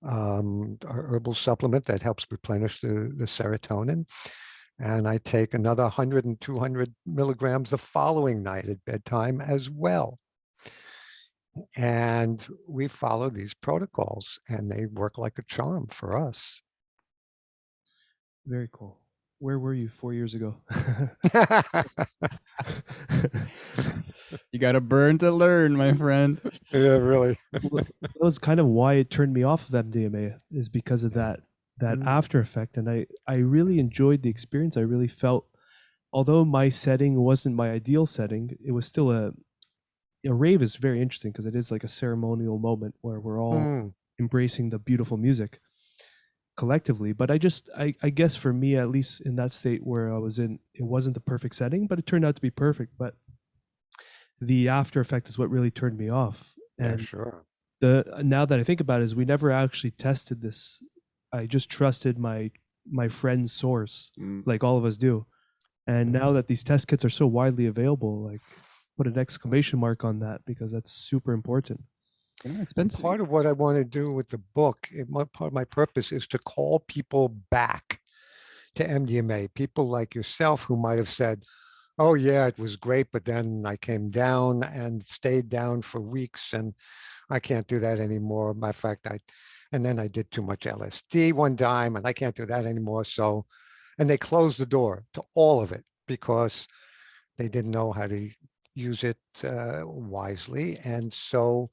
a herbal supplement that helps replenish the serotonin. And I take another 100 and 200 milligrams the following night at bedtime as well. And we follow these protocols, and they work like a charm for us. Very cool. Where were you 4 years ago? You got to burn to learn, my friend. Yeah, really. Well, that was kind of why it turned me off of MDMA, is because of that after effect. And I really enjoyed the experience. I really felt, although my setting wasn't my ideal setting, it was still a rave is very interesting because it is like a ceremonial moment where we're all embracing the beautiful music collectively. But I guess for me, at least in that state where I was in, it wasn't the perfect setting, but it turned out to be perfect. But the after effect is what really turned me off. And yeah, sure. Now that I think about it, is we never actually tested this. I just trusted my friend's source, like all of us do. And now that these test kits are so widely available, like, put an exclamation mark on that, because that's super important. Expensive. Part of what I want to do with the book, part of my purpose is to call people back to MDMA. People like yourself who might have said, oh yeah, it was great, but then I came down and stayed down for weeks and I can't do that anymore. Matter of fact, and then I did too much LSD one time and I can't do that anymore. So, and they closed the door to all of it because they didn't know how to use it wisely. And so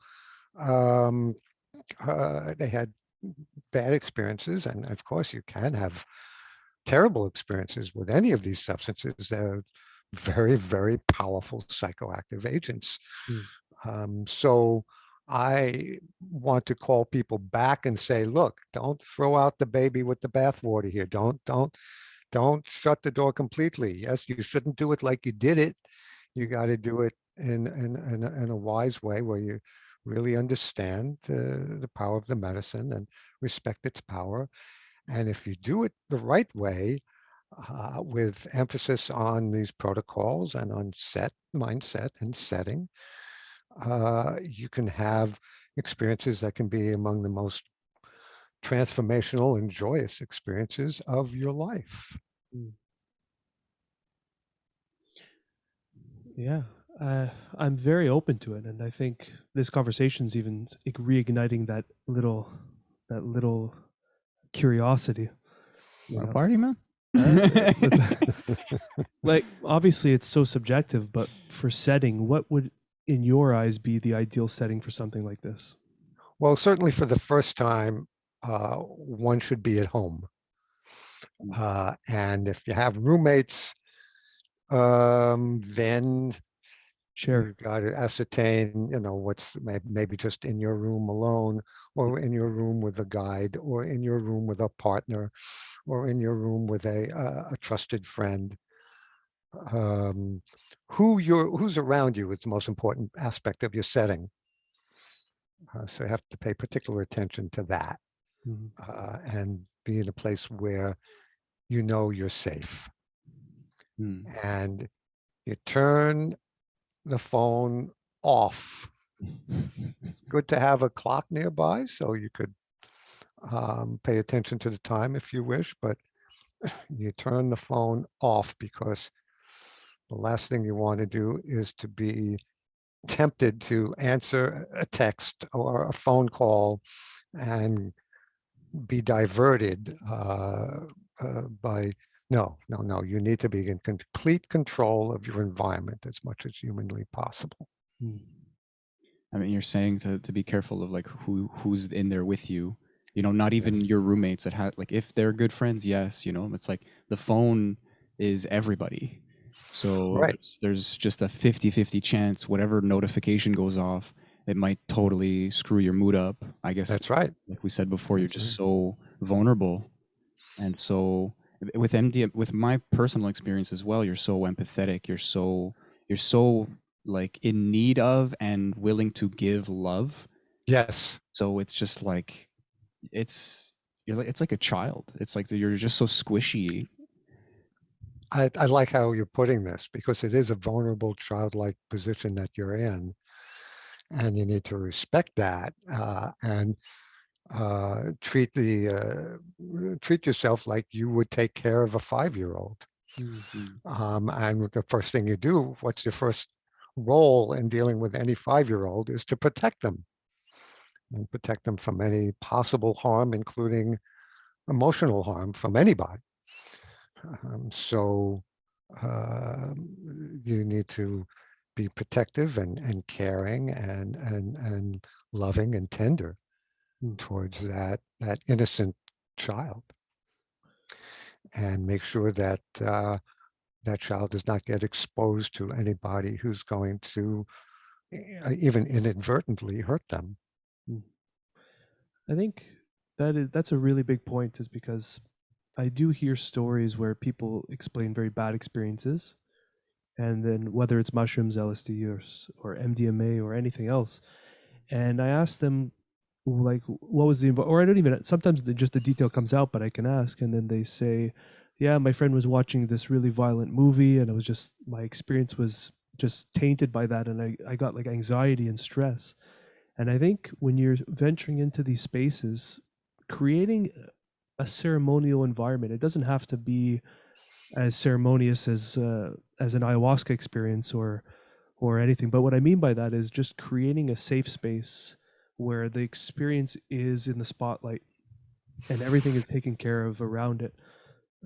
they had bad experiences. And of course, you can have terrible experiences with any of these substances. They're very, very powerful psychoactive agents. So I want to call people back and say, look, don't throw out the baby with the bathwater here. Don't shut the door completely. Yes, you shouldn't do it like you did it. You got to do it in a wise way where you really understand the power of the medicine and respect its power. And if you do it the right way, with emphasis on these protocols and on mindset and setting, you can have experiences that can be among the most transformational and joyous experiences of your life. Yeah, I'm very open to it, and I think this conversation's even reigniting that little curiosity. Want a party, man? Like, obviously, it's so subjective, but for setting, what would, in your eyes, be the ideal setting for something like this? Well, certainly for the first time, one should be at home. And if you have roommates, then you've got to ascertain, what's maybe just in your room alone, or in your room with a guide, or in your room with a partner, or in your room with a trusted friend. Who's around you is the most important aspect of your setting. So you have to pay particular attention to that, and be in a place where you know you're safe. And you turn the phone off. It's good to have a clock nearby so you could pay attention to the time if you wish, but you turn the phone off because the last thing you want to do is to be tempted to answer a text or a phone call and be diverted by, no, you need to be in complete control of your environment as much as humanly possible. I mean, you're saying to be careful of like who's in there with you, not even your roommates that have, like, if they're good friends, yes, it's like the phone is everybody. So there's just a 50-50 chance whatever notification goes off, it might totally screw your mood up. I guess that's right. Like we said before, you're just so vulnerable. And so with MD, with my personal experience as well, you're so empathetic. You're so like in need of and willing to give love. Yes. So it's just like, it's like a child. It's like you're just so squishy. I like how you're putting this, because it is a vulnerable childlike position that you're in, and you need to respect that and treat yourself like you would take care of a 5-year-old. And the first thing you do, what's your first role in dealing with any 5-year-old, is to protect them, and protect them from any possible harm, including emotional harm from anybody. So you need to be protective and caring and loving and tender towards that innocent child, and make sure that that child does not get exposed to anybody who's going to even inadvertently hurt them. I think that's a really big point, is because I do hear stories where people explain very bad experiences, and then whether it's mushrooms, LSD, or MDMA or anything else, and I ask them, like, what was or I don't even, sometimes just the detail comes out, but I can ask, and then they say, yeah, my friend was watching this really violent movie, and it was just, my experience was just tainted by that, and I got like anxiety and stress. And I think when you're venturing into these spaces, creating a ceremonial environment, it doesn't have to be as ceremonious as an ayahuasca experience or anything. But what I mean by that is just creating a safe space where the experience is in the spotlight and everything is taken care of around it.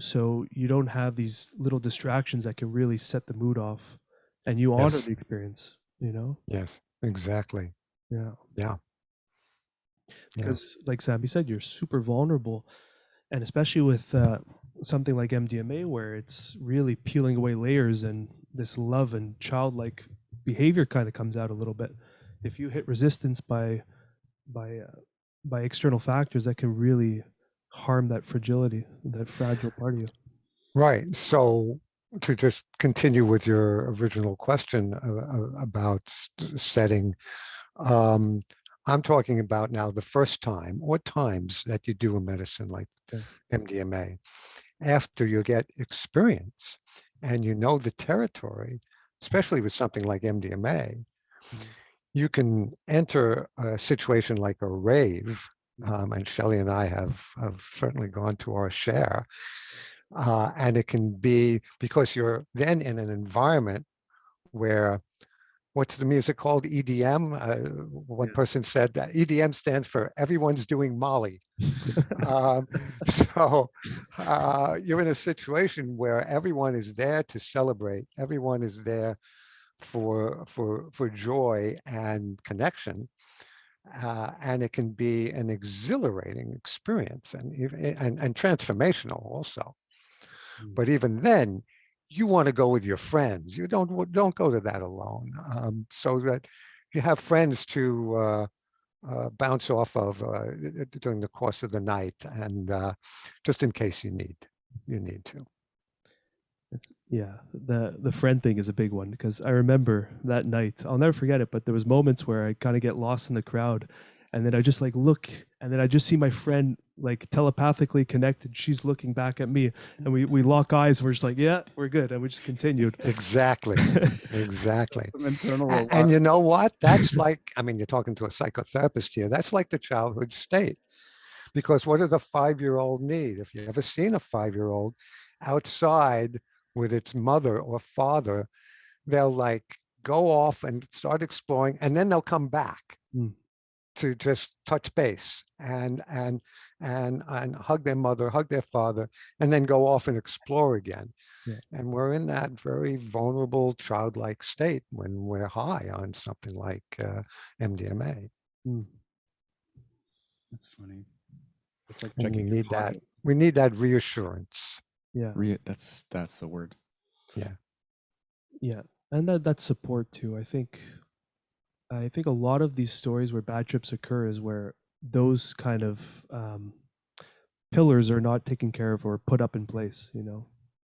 So you don't have these little distractions that can really set the mood off, and you honor Yes. the experience, you know? Yes, exactly. Yeah. Yeah. Yeah. Because like Sammy said, you're super vulnerable. And especially with something like MDMA, where it's really peeling away layers and this love and childlike behavior kind of comes out a little bit. If you hit resistance by uh, by external factors, that can really harm that fragility, that fragile part of you. Right. So to just continue with your original question about setting, um, I'm talking about now the first time or times that you do a medicine like Okay. MDMA. After you get experience and you know the territory, especially with something like MDMA, you can enter a situation like a rave. And Shelley and I have certainly gone to our share. And it can be because you're then in an environment where, what's the music called? EDM. One Yeah. person said that EDM stands for everyone's doing Molly. So you're in a situation where everyone is there to celebrate. Everyone is there for joy and connection. And it can be an exhilarating experience and transformational also. But even then, you want to go with your friends. You don't go to that alone. So that you have friends to bounce off of during the course of the night, and just in case you need to. Yeah, the friend thing is a big one because I remember that night. I'll never forget it, but there was moments where I kind of get lost in the crowd, and then I just like look, and then I just see my friend like telepathically connected. She's looking back at me, and we lock eyes. We're just like, yeah, we're good, and we just continued. Exactly, exactly. Some internal And you alarm. know what? That's like, I mean, you're talking to a psychotherapist here. That's like the childhood state. Because what does a 5-year-old need? If you've ever seen a 5-year-old outside with its mother or father, they'll like go off and start exploring, and then they'll come back Mm. to just touch base and hug their mother, hug their father, and then go off and explore again. Yeah. And we're in that very vulnerable, childlike state when we're high on something like MDMA. Mm. That's funny. It's like And checking your pocket. we need that reassurance. Yeah, That's the word. yeah, and that support too. I think a lot of these stories where bad trips occur is where those kind of pillars are not taken care of or put up in place. You know,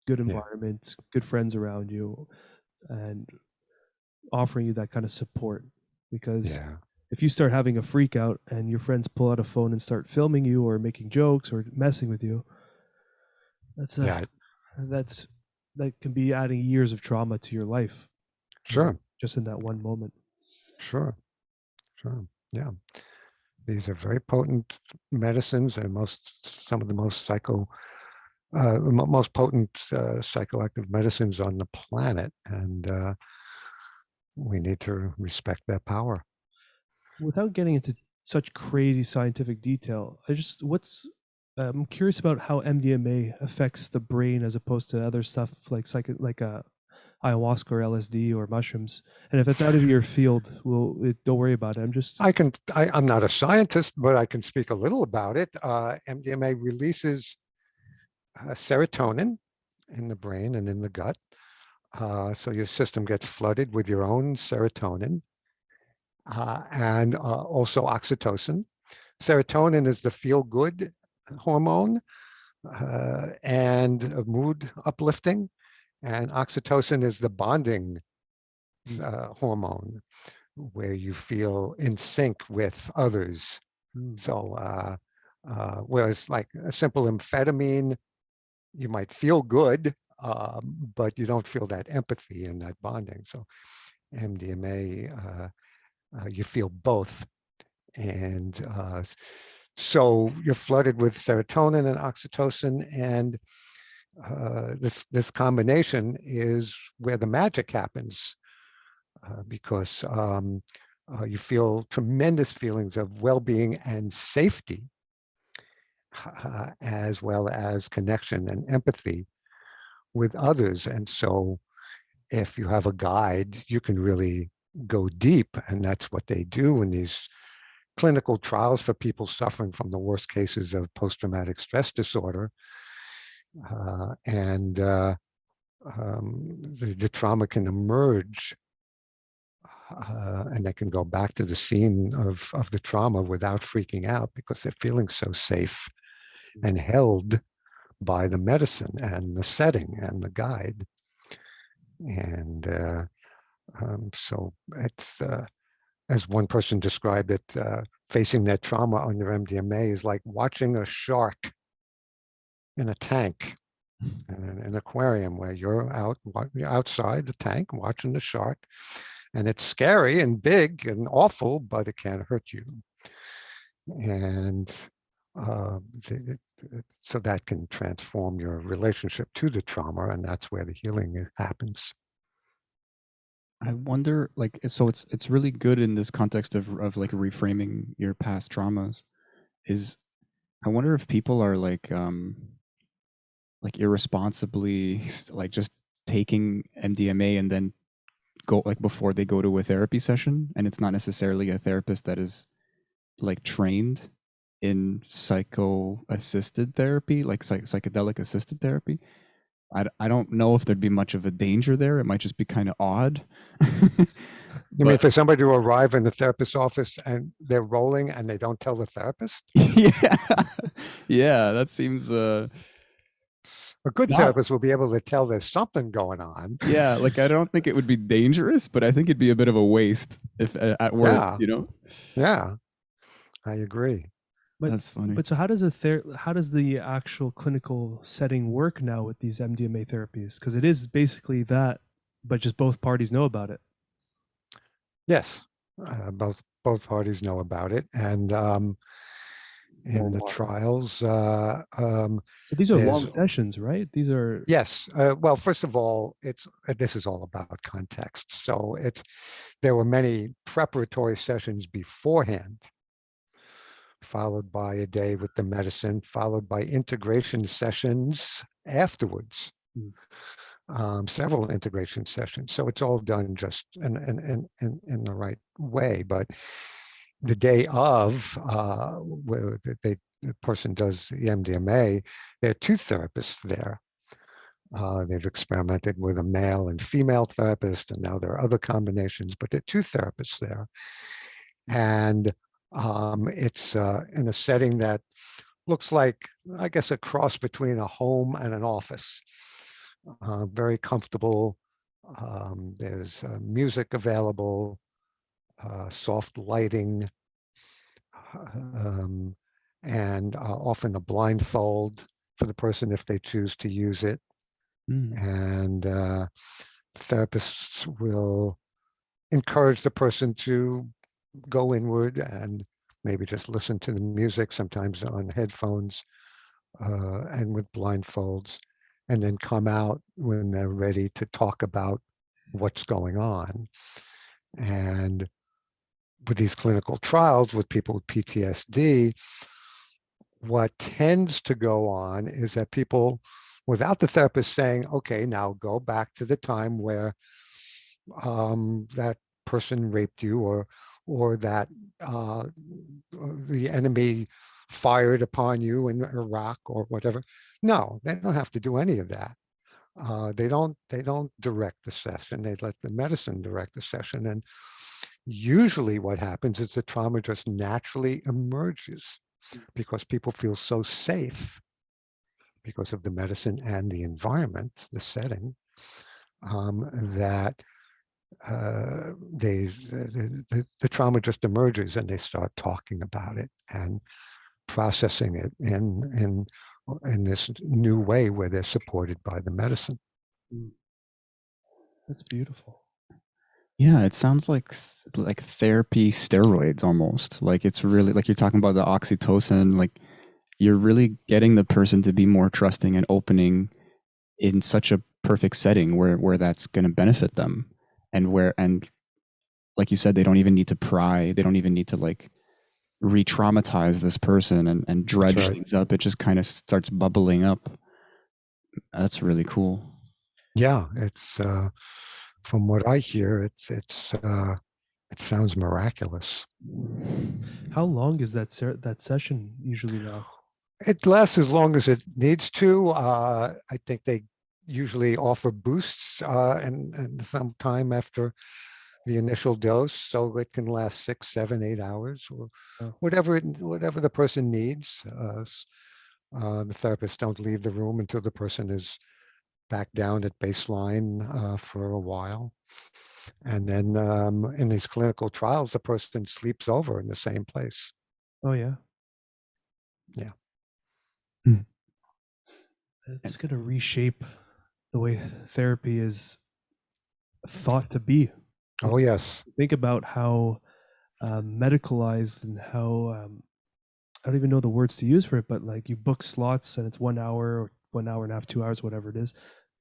good Yeah. environment, good friends around you, and offering you that kind of support. Because Yeah. if you start having a freak out and your friends pull out a phone and start filming you or making jokes or messing with you, Yeah. that can be adding years of trauma to your life. Sure. Just in that one moment. Sure. Sure. Yeah. These are very potent medicines, and some of the most most potent psychoactive medicines on the planet, and we need to respect their power. Without getting into such crazy scientific detail, I'm curious about how MDMA affects the brain as opposed to other stuff like ayahuasca or LSD or mushrooms. And if it's out of your field, don't worry about it. I'm not a scientist, but I can speak a little about it. MDMA releases serotonin in the brain and in the gut. So your system gets flooded with your own serotonin and also oxytocin. Serotonin is the feel-good hormone and mood uplifting, and oxytocin is the bonding hormone where you feel in sync with others. So whereas like a simple amphetamine, you might feel good, but you don't feel that empathy and that bonding. So MDMA, you feel both And so you're flooded with serotonin and oxytocin, and this combination is where the magic happens, because you feel tremendous feelings of well-being and safety, as well as connection and empathy with others. And so if you have a guide, you can really go deep, and that's what they do in these clinical trials for people suffering from the worst cases of post-traumatic stress disorder. The trauma can emerge, and they can go back to the scene of the trauma without freaking out, because they're feeling so safe and held by the medicine and the setting and the guide. And so it's, as one person described it, facing that trauma under MDMA is like watching a shark in a tank, in an aquarium, where you're outside the tank watching the shark, and it's scary and big and awful, but it can't hurt you. And so that can transform your relationship to the trauma, and that's where the healing happens. I wonder, like, so it's really good in this context of like reframing your past traumas. I wonder if people are like irresponsibly like just taking MDMA and then go, like, before they go to a therapy session, and it's not necessarily a therapist that is like trained in psycho-assisted therapy, like psychedelic assisted therapy. I don't know if there'd be much of a danger there. It might just be kind of odd. You mean for somebody to arrive in the therapist's office and they're rolling and they don't tell the therapist? Yeah, that seems a good therapist will be able to tell there's something going on. Yeah, like, I don't think it would be dangerous, but I think it'd be a bit of a waste if at work, Yeah, I agree. But, that's funny. But so how does the actual clinical setting work now with these MDMA therapies? Because it is basically that, but just both parties know about it. Yes, both parties know about it, and in the trials, so these are long sessions, right? These are yes. Well, first of all, this is all about context. So there were many preparatory sessions beforehand, followed by a day with the medicine, followed by integration sessions afterwards. Several integration sessions. So it's all done just in the right way. But the day of, where the person does the MDMA, there are two therapists there. They've experimented with a male and female therapist, and now there are other combinations, but there are two therapists there. And it's in a setting that looks like, I guess, a cross between a home and an office. Very comfortable. There's music available, soft lighting, and often a blindfold for the person if they choose to use it. And therapists will encourage the person to go inward and maybe just listen to the music, sometimes on headphones and with blindfolds, and then come out when they're ready to talk about what's going on. And with these clinical trials with people with PTSD, what tends to go on is that people, without the therapist saying, okay, now go back to the time where that person raped you, or that the enemy fired upon you in Iraq or whatever. No, they don't have to do any of that. They don't direct the session. They let the medicine direct the session. And usually what happens is the trauma just naturally emerges because people feel so safe because of the medicine and the environment, the setting, that the trauma just emerges, and they start talking about it and processing it in this new way where they're supported by the medicine. That's beautiful. Yeah, it sounds like therapy steroids almost. Like it's really like you're talking about the oxytocin, like you're really getting the person to be more trusting and opening in such a perfect setting where that's going to benefit them, and like you said, they don't even need to pry, they don't even need to like re-traumatize this person and That's dredge right. things up. It just kind of starts bubbling up. That's really cool. Yeah, it's from what I hear, it sounds miraculous. How long is that session usually now? It lasts as long as it needs to. I think they usually offer boosts and some time after the initial dose, so it can last 6, 7, 8 hours, or Oh, whatever the person needs. The therapists don't leave the room until the person is back down at baseline for a while. And then in these clinical trials, the person sleeps over in the same place. oh yeah. Yeah. Hmm. It's gonna reshape the way therapy is thought to be. Oh, yes. Think about how medicalized and how I don't even know the words to use for it, but like you book slots and it's 1 hour or 1 hour and a half, 2 hours, whatever it is,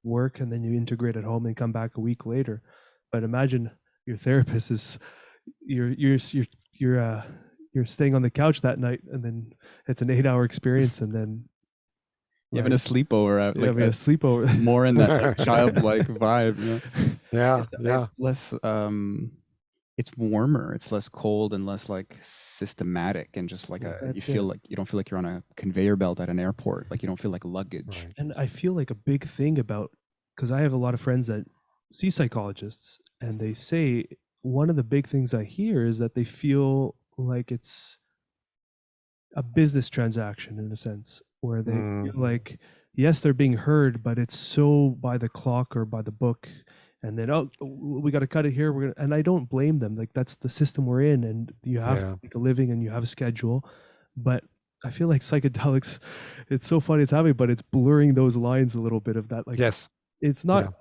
work, and then you integrate at home and come back a week later. But imagine your therapist is you're you're staying on the couch that night, and then it's an 8 hour experience, and then You having a sleepover at yeah, like we have a sleepover. more in that like, childlike vibe, you know? Yeah, It's, yeah. it's less it's warmer, it's less cold and less like systematic, and just like Yeah. you That's feel it. like you don't feel like you're on a conveyor belt at an airport, like you don't feel like luggage. Right. And I feel like a big thing about, because I have a lot of friends that see psychologists, and they say one of the big things I hear is that they feel like it's a business transaction in a sense, where they feel Mm, like, yes, they're being heard, but it's so by the clock or by the book. And then, oh, we got to cut it here. And I don't blame them. Like, that's the system we're in, and you have to yeah. make a living and you have a schedule. But I feel like psychedelics, it's so funny it's happening, but it's blurring those lines a little bit of that. Like, Yes. it's Yeah. not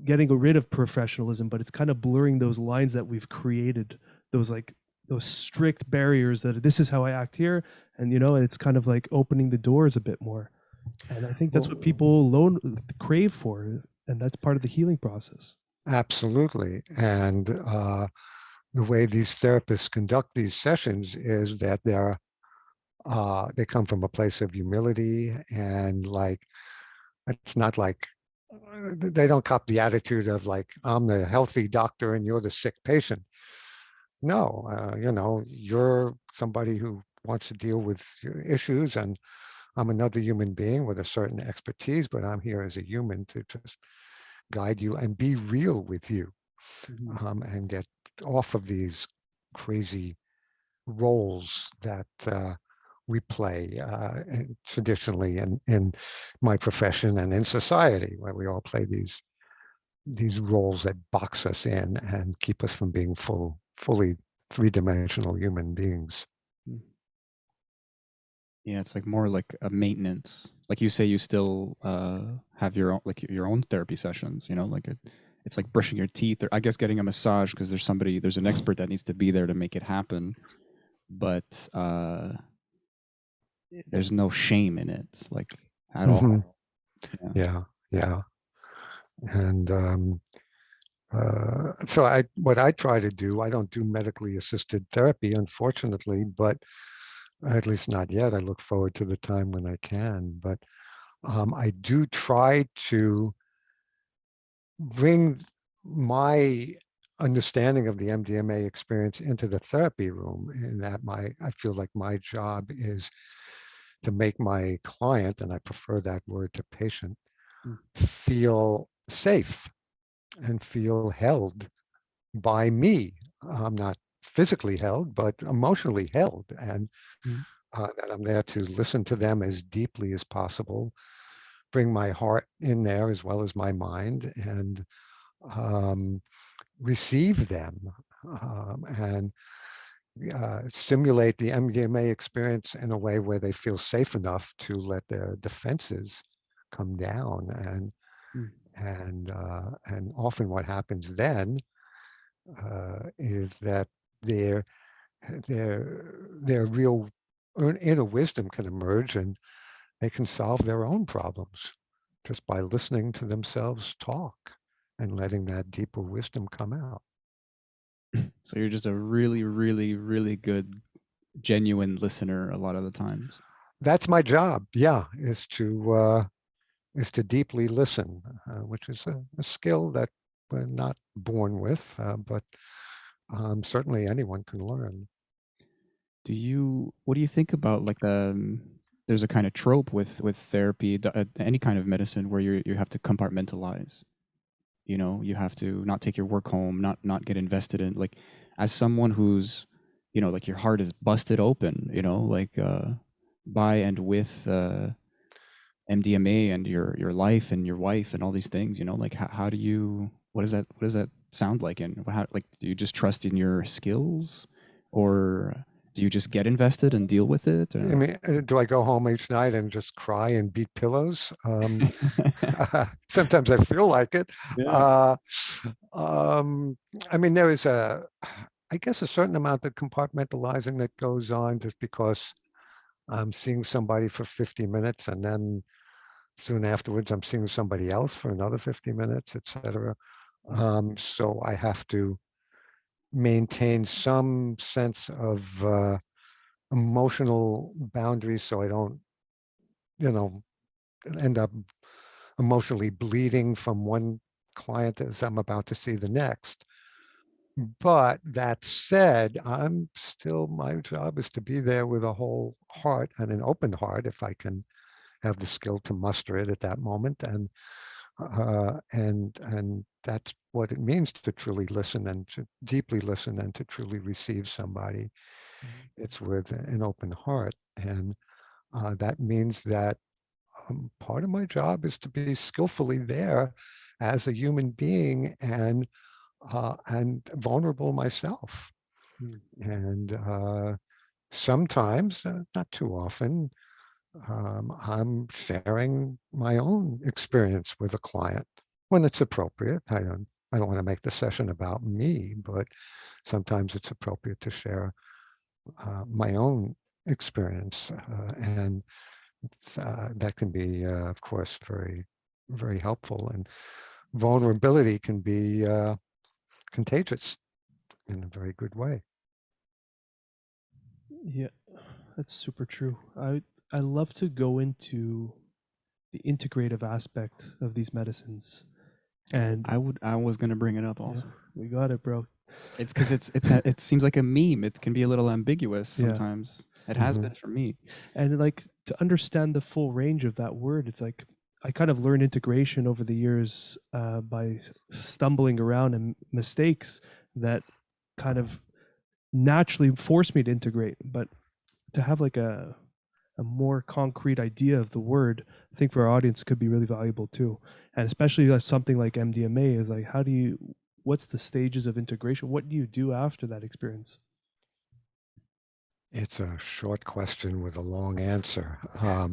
getting rid of professionalism, but it's kind of blurring those lines that we've created, those like those strict barriers that this is how I act here, and it's kind of like opening the doors a bit more. And I think that's what Well, people crave for, and that's part of the healing process. absolutely. And the way these therapists conduct these sessions is that they come from a place of humility, and like it's not like they don't cop the attitude of like I'm the healthy doctor and you're the sick patient. No, you're somebody who wants to deal with your issues, and I'm another human being with a certain expertise, but I'm here as a human to just guide you and be real with you, Mhm. and get off of these crazy roles that we play traditionally in my profession and in society, where we all play these roles that box us in and keep us from being fully three-dimensional human beings. Yeah, it's like more like a maintenance. Like you say, you still have your own like your own therapy sessions. You know, like it's like brushing your teeth, or I guess getting a massage because there's an expert that needs to be there to make it happen. But there's no shame in it, like at Hmm. all. Yeah. Yeah, yeah. And so what I try to do, I don't do medically assisted therapy, unfortunately, but at least not yet. I look forward to the time when I can. But I do try to bring my understanding of the MDMA experience into the therapy room, in that I feel like my job is to make my client, and I prefer that word to patient, Mm. feel safe and feel held by me. I'm not physically held, but emotionally held, and Mm. that I'm there to listen to them as deeply as possible, bring my heart in there as well as my mind, and um, receive them, and simulate the MDMA experience in a way where they feel safe enough to let their defenses come down. And Mm. often what happens then is that their their real inner wisdom can emerge, and they can solve their own problems just by listening to themselves talk and letting that deeper wisdom come out. So you're just a really, really, really good, genuine listener a lot of the times. That's my job. Yeah, is to deeply listen, which is a skill that we're not born with, but certainly anyone can learn. What do you think about like there's a kind of trope with therapy, any kind of medicine where you have to compartmentalize. You know, you have to not take your work home, not get invested in, like, as someone who's, you know, like your heart is busted open, you know, like by and with MDMA and your life and your wife and all these things, you know, like how do you, what does that sound like? And how, like, do you just trust in your skills, or do you just get invested and deal with it? I mean, do I go home each night and just cry and beat pillows? Sometimes I feel like it. Yeah. I mean, there is I guess, a certain amount of compartmentalizing that goes on just because I'm seeing somebody for 50 minutes, and then soon afterwards I'm seeing somebody else for another 50 minutes, etc. So I have to maintain some sense of emotional boundaries so I don't, you know, end up emotionally bleeding from one client as I'm about to see the next. But that said, my job is to be there with a whole heart and an open heart, if I can have the skill to muster it at that moment. And that's what it means to truly listen and to deeply listen and to truly receive somebody. It's with an open heart. And that means that part of my job is to be skillfully there as a human being and vulnerable myself. And sometimes, not too often, I'm sharing my own experience with a client when it's appropriate. I don't want to make the session about me, but sometimes it's appropriate to share my own experience, and that can be, of course, very, very helpful. And vulnerability can be contagious in a very good way. Yeah, that's super true. I love to go into the integrative aspect of these medicines, and I was gonna bring it up also. yeah, we got it, bro. It's because it seems like a meme. It can be a little ambiguous sometimes. It has been for me. And like, to understand the full range of that word, it's like I kind of learned integration over the years by stumbling around and mistakes that kind of naturally forced me to integrate. But to have like a more concrete idea of the word, I think for our audience could be really valuable too. And especially something like MDMA is like, what's the stages of integration? What do you do after that experience? It's a short question with a long answer. How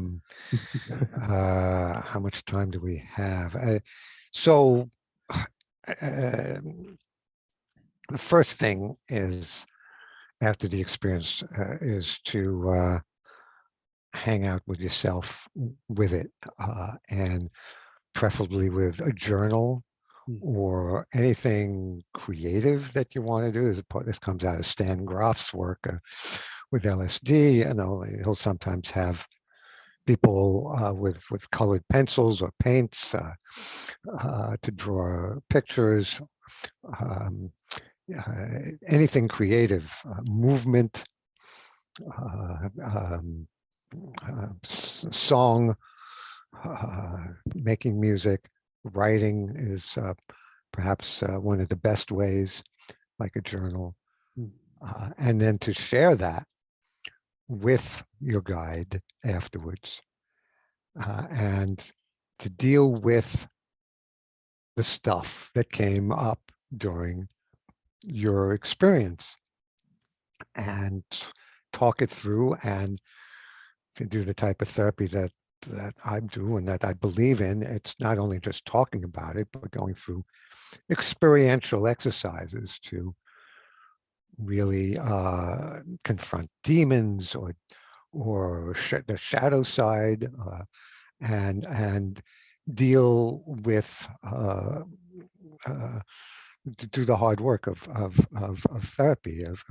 much time do we have? So the first thing is, after the experience, is to hang out with yourself with it, and preferably with a journal or anything creative that you want to do. This comes out of Stan Grof's work with LSD. You know, he'll sometimes have people with colored pencils or paints to draw pictures, um, anything creative, movement, song, making music, writing is perhaps one of the best ways, like a journal. And then to share that with your guide afterwards, and to deal with the stuff that came up during your experience and talk it through. And if you do the type of therapy that I do and that I believe in, it's not only just talking about it, but going through experiential exercises to really confront demons or the shadow side, and deal with to do the hard work of therapy, of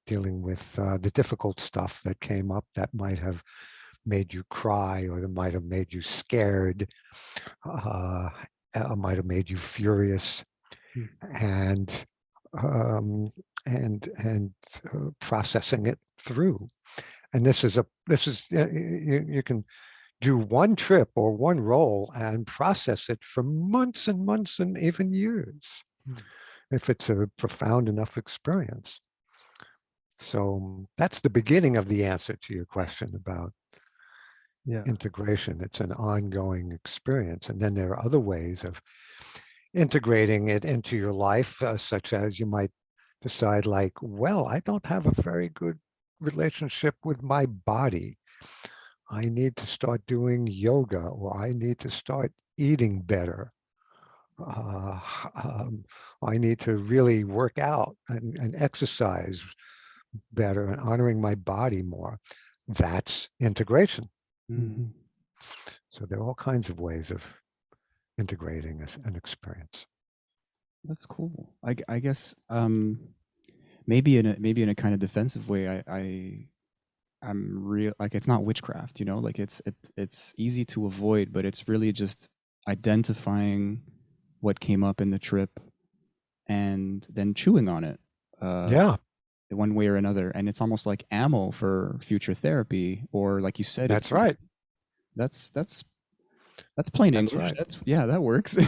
dealing with the difficult stuff that came up that might have made you cry, or that might have made you scared, might have made you furious, and um, processing it through. And this is you can do one trip or one role and process it for months and months and even years, if it's a profound enough experience. So that's the beginning of the answer to your question about integration. It's an ongoing experience. And then there are other ways of integrating it into your life, such as you might decide, like, well, I don't have a very good relationship with my body. I need to start doing yoga, or I need to start eating better. I need to really work out and exercise better and honoring my body more. That's integration. Mm-hmm. So there are all kinds of ways of integrating an experience. That's cool. I guess maybe in a kind of defensive way, I'm real, like, it's not witchcraft, you know, like it's easy to avoid, but it's really just identifying what came up in the trip and then chewing on it. One way or another, and it's almost like ammo for future therapy, or like you said, that's right. That's plain English. Right. That works.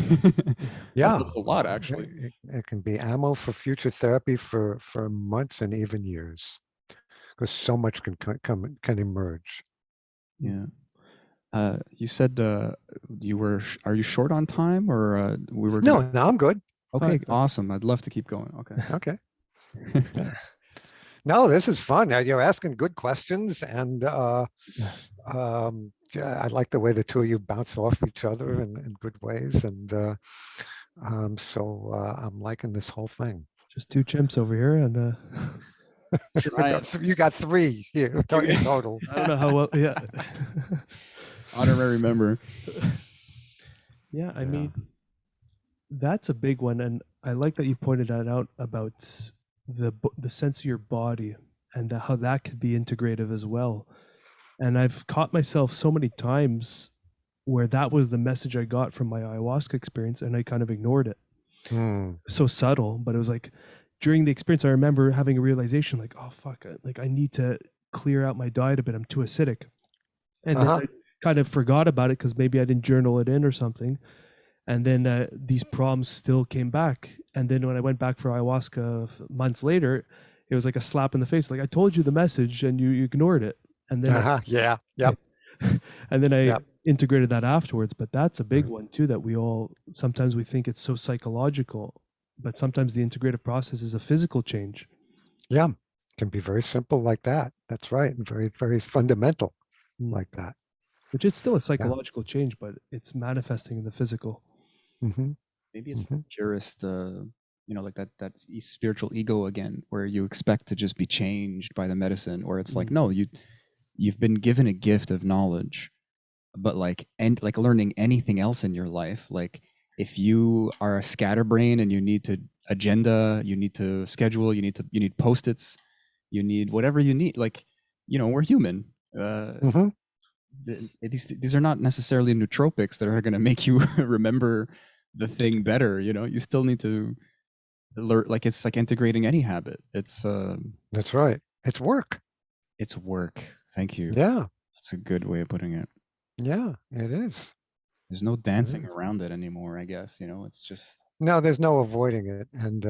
Yeah, a lot actually. It can be ammo for future therapy for months and even years, because so much can emerge. Yeah. You said are you short on time, or we were No, I'm good. Okay, awesome. I'd love to keep going. Okay. No, this is fun. You're asking good questions, and I like the way the two of you bounce off each other in good ways, and so I'm liking this whole thing. Just two chimps over here, and you got three here in total. I don't know how well. Yeah. Honorary member. Yeah, I mean, that's a big one, and I like that you pointed that out about the sense of your body and how that could be integrative as well. And I've caught myself so many times where that was the message I got from my ayahuasca experience, and I kind of ignored it. So subtle, but it was like during the experience, I remember having a realization, like, oh fuck, like I need to clear out my diet a bit. I'm too acidic, and then I kind of forgot about it because maybe I didn't journal it in or something. And then these problems still came back. And then when I went back for ayahuasca months later, it was like a slap in the face. Like, I told you the message and you ignored it. And then and then I integrated that afterwards. But that's a big one too, that sometimes we think it's so psychological, but sometimes the integrative process is a physical change. Yeah, it can be very simple like that. That's right. And very, very fundamental like that. Which it's still a psychological change, but it's manifesting in the physical. Maybe it's the purest, like that spiritual ego again, where you expect to just be changed by the medicine, or it's like, no, you've been given a gift of knowledge, but like learning anything else in your life, like if you are a scatterbrain and you need to agenda, you need to schedule, you need Post-its, you need whatever you need, like, we're human. These are not necessarily nootropics that are going to make you remember the thing better. You still need to learn. Like, it's like integrating any habit. It's that's right. It's work. Thank you. Yeah, that's a good way of putting it. Yeah, it is. There's no dancing around it anymore, I guess. It's just no. There's no avoiding it, and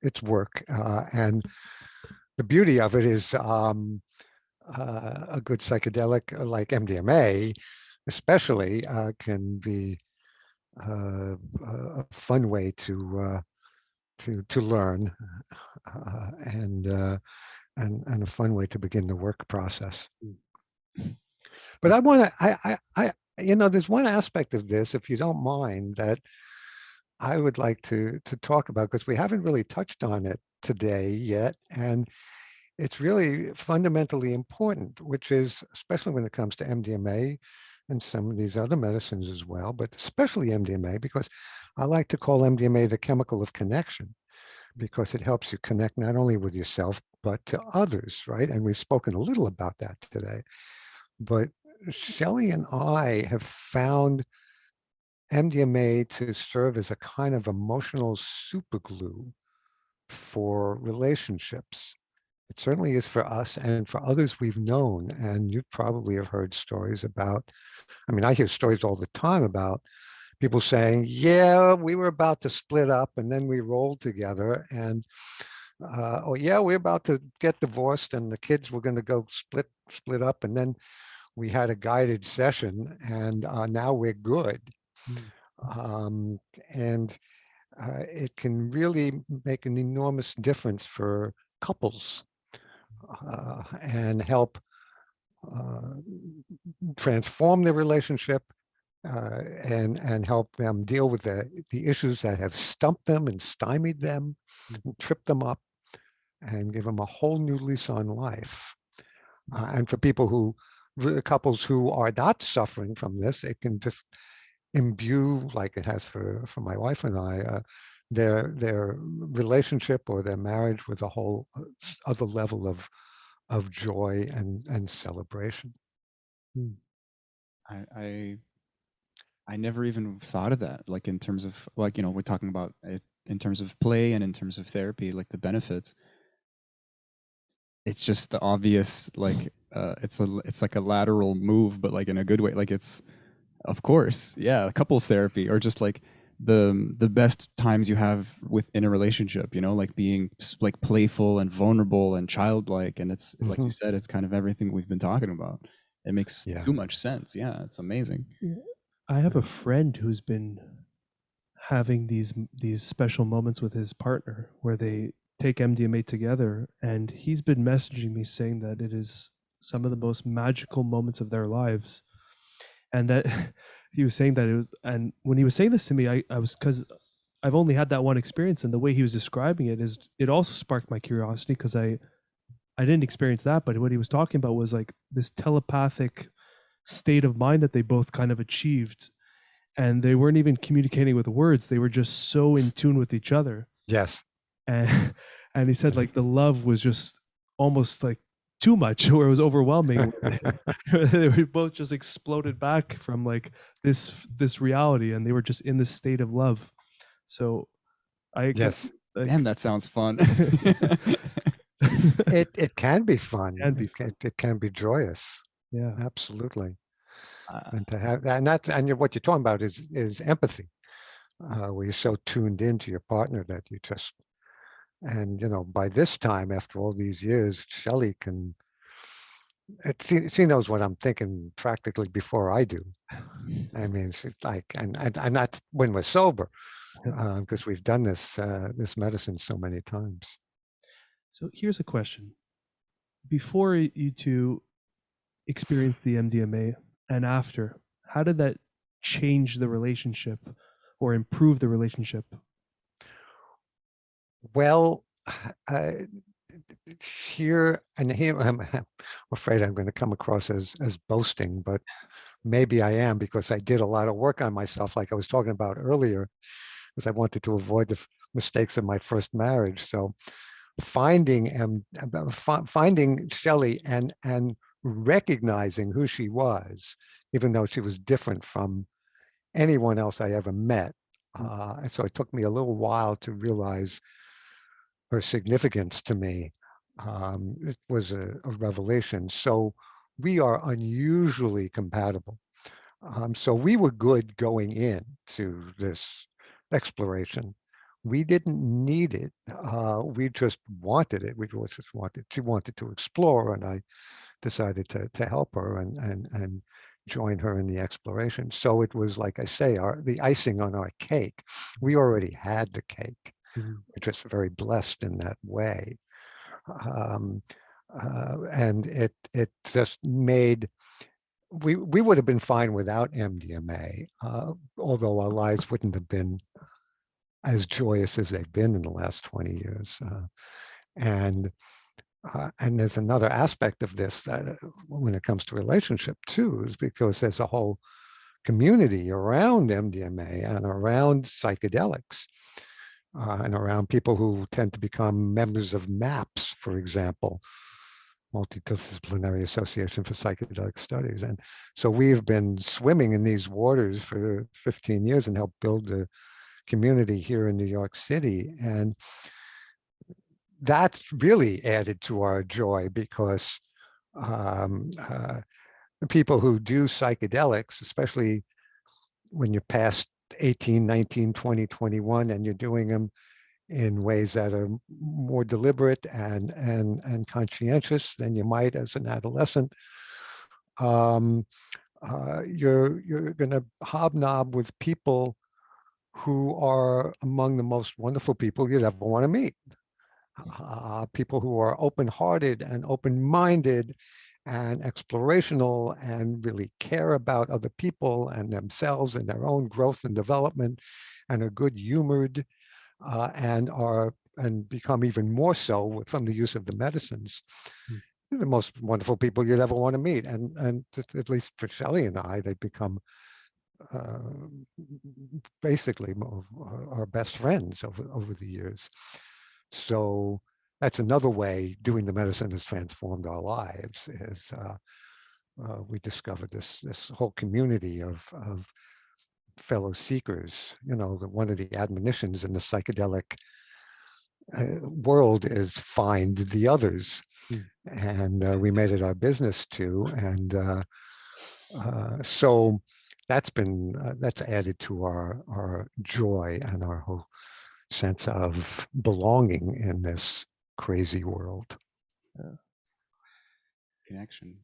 it's work, and the beauty of it is a good psychedelic like MDMA, especially, can be a fun way to learn, and a fun way to begin the work process. But I want to there's one aspect of this, if you don't mind, that I would like to talk about, because we haven't really touched on it today yet, and it's really fundamentally important, which is, especially when it comes to MDMA and some of these other medicines as well, but especially MDMA, because I like to call MDMA the chemical of connection, because it helps you connect not only with yourself, but to others, right? And we've spoken a little about that today. But Shelley and I have found MDMA to serve as a kind of emotional superglue for relationships. It certainly is for us and for others we've known. And you probably have heard stories about, I mean, I hear stories all the time about people saying, yeah, we were about to split up and then we rolled together. And, oh, yeah, we're about to get divorced and the kids were going to go split up. And then we had a guided session and now we're good. Mm. Um, and it can really make an enormous difference for couples and help transform their relationship and help them deal with the issues that have stumped them and stymied them, and tripped them up, and give them a whole new lease on life. And for couples who are not suffering from this, it can just imbue, like it has for my wife and I, their relationship or their marriage with a whole other level of joy and celebration. I never even thought of that, like in terms of, like, we're talking about it in terms of play and in terms of therapy, like the benefits. It's just the obvious, like, it's like a lateral move, but like in a good way. Like, it's, of course, yeah, couples therapy, or just like the best times you have within a relationship, like being like playful and vulnerable and childlike. And it's like you said, it's kind of everything we've been talking about. It makes too much sense. Yeah, it's amazing. I have a friend who's been having these special moments with his partner where they take MDMA together, and he's been messaging me saying that it is some of the most magical moments of their lives. And that he was saying that it was, and when he was saying this to me, I was, because I've only had that one experience, and the way he was describing it also sparked my curiosity, because I didn't experience that, but what he was talking about was like this telepathic state of mind that they both kind of achieved, and they weren't even communicating with words, they were just so in tune with each other. Yes. And he said like the love was just almost like too much, or it was overwhelming. They were both just exploded back from like this reality, and they were just in this state of love. So yes, damn, that sounds fun. It can be fun. It can be joyous. Yeah, absolutely. And to have that, what you're talking about is empathy, where you're so tuned into your partner that you just, and by this time, after all these years, Shelley she knows what I'm thinking practically before I do. I mean, she's like, and that's when we're sober, because we've done this medicine so many times. So here's a question: before you two experienced the MDMA and after, how did that change the relationship or improve the relationship? Well, here I'm afraid I'm going to come across as boasting, but maybe I am, because I did a lot of work on myself, like I was talking about earlier, because I wanted to avoid the mistakes of my first marriage. So finding Shelley and recognizing who she was, even though she was different from anyone else I ever met. And so it took me a little while to realize her significance to me. It was a revelation. So we are unusually compatible. So we were good going into this exploration. We didn't need it. We just wanted it. She wanted to explore, and I decided to help her and join her in the exploration. So it was, like I say, the icing on our cake. We already had the cake. We're just very blessed in that way. And it just made we would have been fine without MDMA, although our lives wouldn't have been as joyous as they've been in the last 20 years. And there's another aspect of this that when it comes to relationship too, is because there's a whole community around MDMA and around psychedelics and around people who tend to become members of MAPS, for example, Multidisciplinary Association for Psychedelic Studies. And so we've been swimming in these waters for 15 years and helped build the community here in New York City. And that's really added to our joy because the people who do psychedelics, especially when you're past 18, 19, 20, 21, and you're doing them in ways that are more deliberate and conscientious than you might as an adolescent, you're going to hobnob with people who are among the most wonderful people you'd ever want to meet. People who are open-hearted and open-minded and explorational and really care about other people and themselves and their own growth and development and are good-humored and become even more so from the use of the medicines. The most wonderful people you'd ever want to meet. And at least for Shelley and I, they become basically our best friends over the years. So that's another way doing the medicine has transformed our lives is we discovered this whole community of fellow seekers. You know, one of the admonitions in the psychedelic world is find the others. And we made it our business too. And so that's added to our joy and our whole sense of belonging in this crazy world. Connection.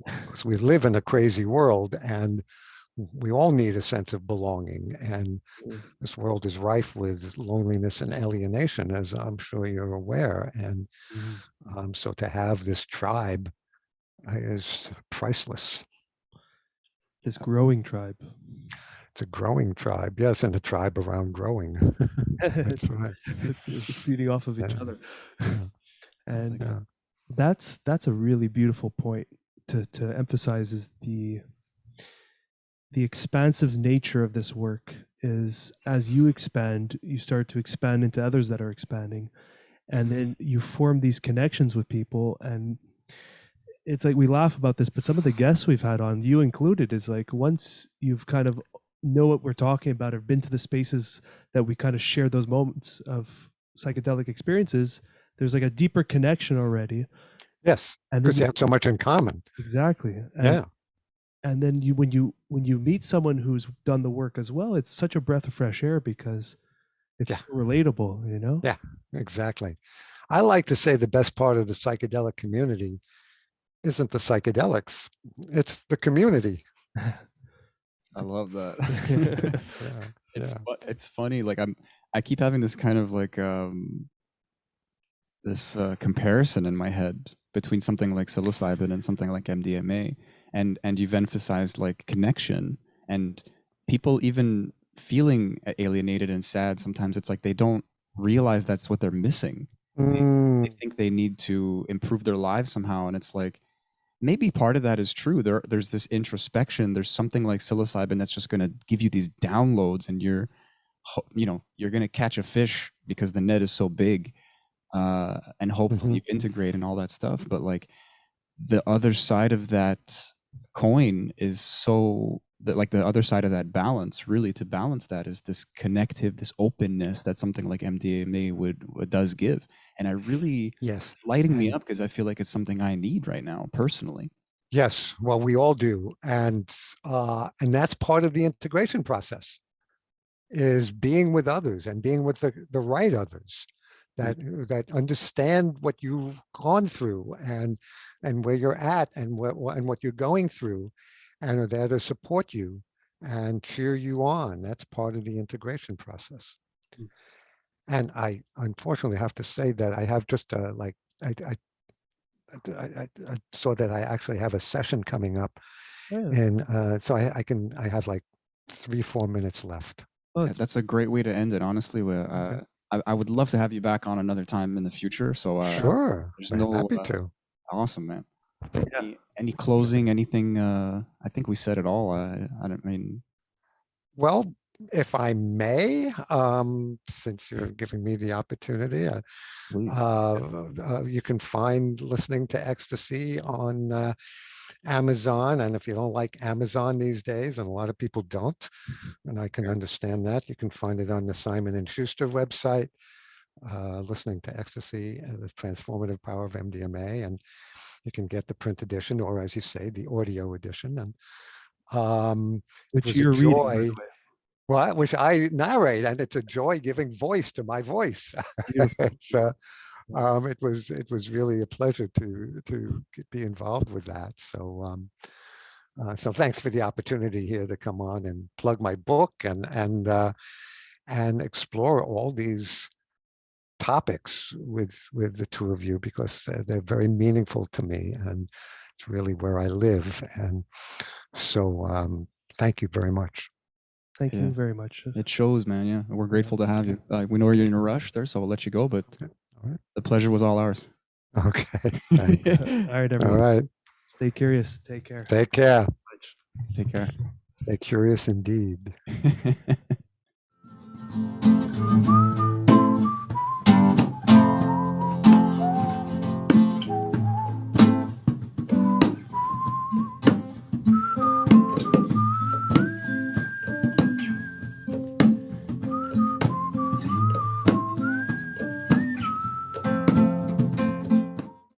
Because we live in a crazy world and we all need a sense of belonging. And this world is rife with loneliness and alienation, as I'm sure you're aware. And so to have this tribe is priceless. This growing tribe. It's a growing tribe, yes, and a tribe around growing. That's right. It's feeding off of each other. And Yeah. that's a really beautiful point to emphasize is the expansive nature of this work is as you expand, you start to expand into others that are expanding. And then you form these connections with people. And it's like we laugh about this, but some of the guests we've had on, you included, is like once you've kind of know what we're talking about or been to the spaces that we kind of share those moments of psychedelic experiences, there's like a deeper connection already. Yes, because you have so much in common. Exactly. And then when you meet someone who's done the work as well, it's such a breath of fresh air because it's so relatable, you know? Yeah, exactly. I like to say the best part of the psychedelic community isn't the psychedelics, it's the community. I love that. It's funny. Like I keep having this kind of like this comparison in my head between something like psilocybin and something like MDMA, and you've emphasized like connection and people even feeling alienated and sad. Sometimes it's like they don't realize that's what they're missing. They think they need to improve their lives somehow, and it's like maybe part of that is true. There's this introspection. There's something like psilocybin that's just going to give you these downloads, and you're going to catch a fish because the net is so big, and hopefully you integrate and all that stuff. But like the other side of that coin is so that like the other side of that balance, really to balance that is this connective, this openness that something like MDMA does give. And I really lighting me up because I feel like it's something I need right now personally. Yes, well, we all do, and that's part of the integration process, is being with others and being with the right others that understand what you've gone through and where you're at and what you're going through, and are there to support you and cheer you on. That's part of the integration process. And I unfortunately have to say that I have just I I saw that I actually have a session coming up, Yeah. and so I have like 3-4 minutes left. Oh, Yeah, that's a great way to end it, honestly. I would love to have you back on another time in the future. So Sure, there's no happy to. awesome, man. Yeah. Any closing? Anything? I think we said it all. I don't mean. Well, if I may, since you're giving me the opportunity, Please. you can find listening to Ecstasy on Amazon. And if you don't like Amazon these days, and a lot of people don't, and I can understand that, you can find it on the Simon & Schuster website, listening to Ecstasy, the Transformative Power of MDMA. And you can get the print edition, or as you say, the audio edition. And it which was a you're reading, by joy. the way. Well, which I narrate, and it's a joy giving voice to my voice. Beautiful. It was really a pleasure to be involved with that. So so thanks for the opportunity here to come on and plug my book and explore all these topics with the two of you, because they're very meaningful to me, and it's really where I live. And so thank you very much. Thank you very much. It shows, man. Yeah, we're grateful to have you. We know you're in a rush there, so we'll let you go, but the pleasure was all ours. Okay. All right, everyone. All right. Stay curious. Take care. Take care. Take care. Stay curious indeed.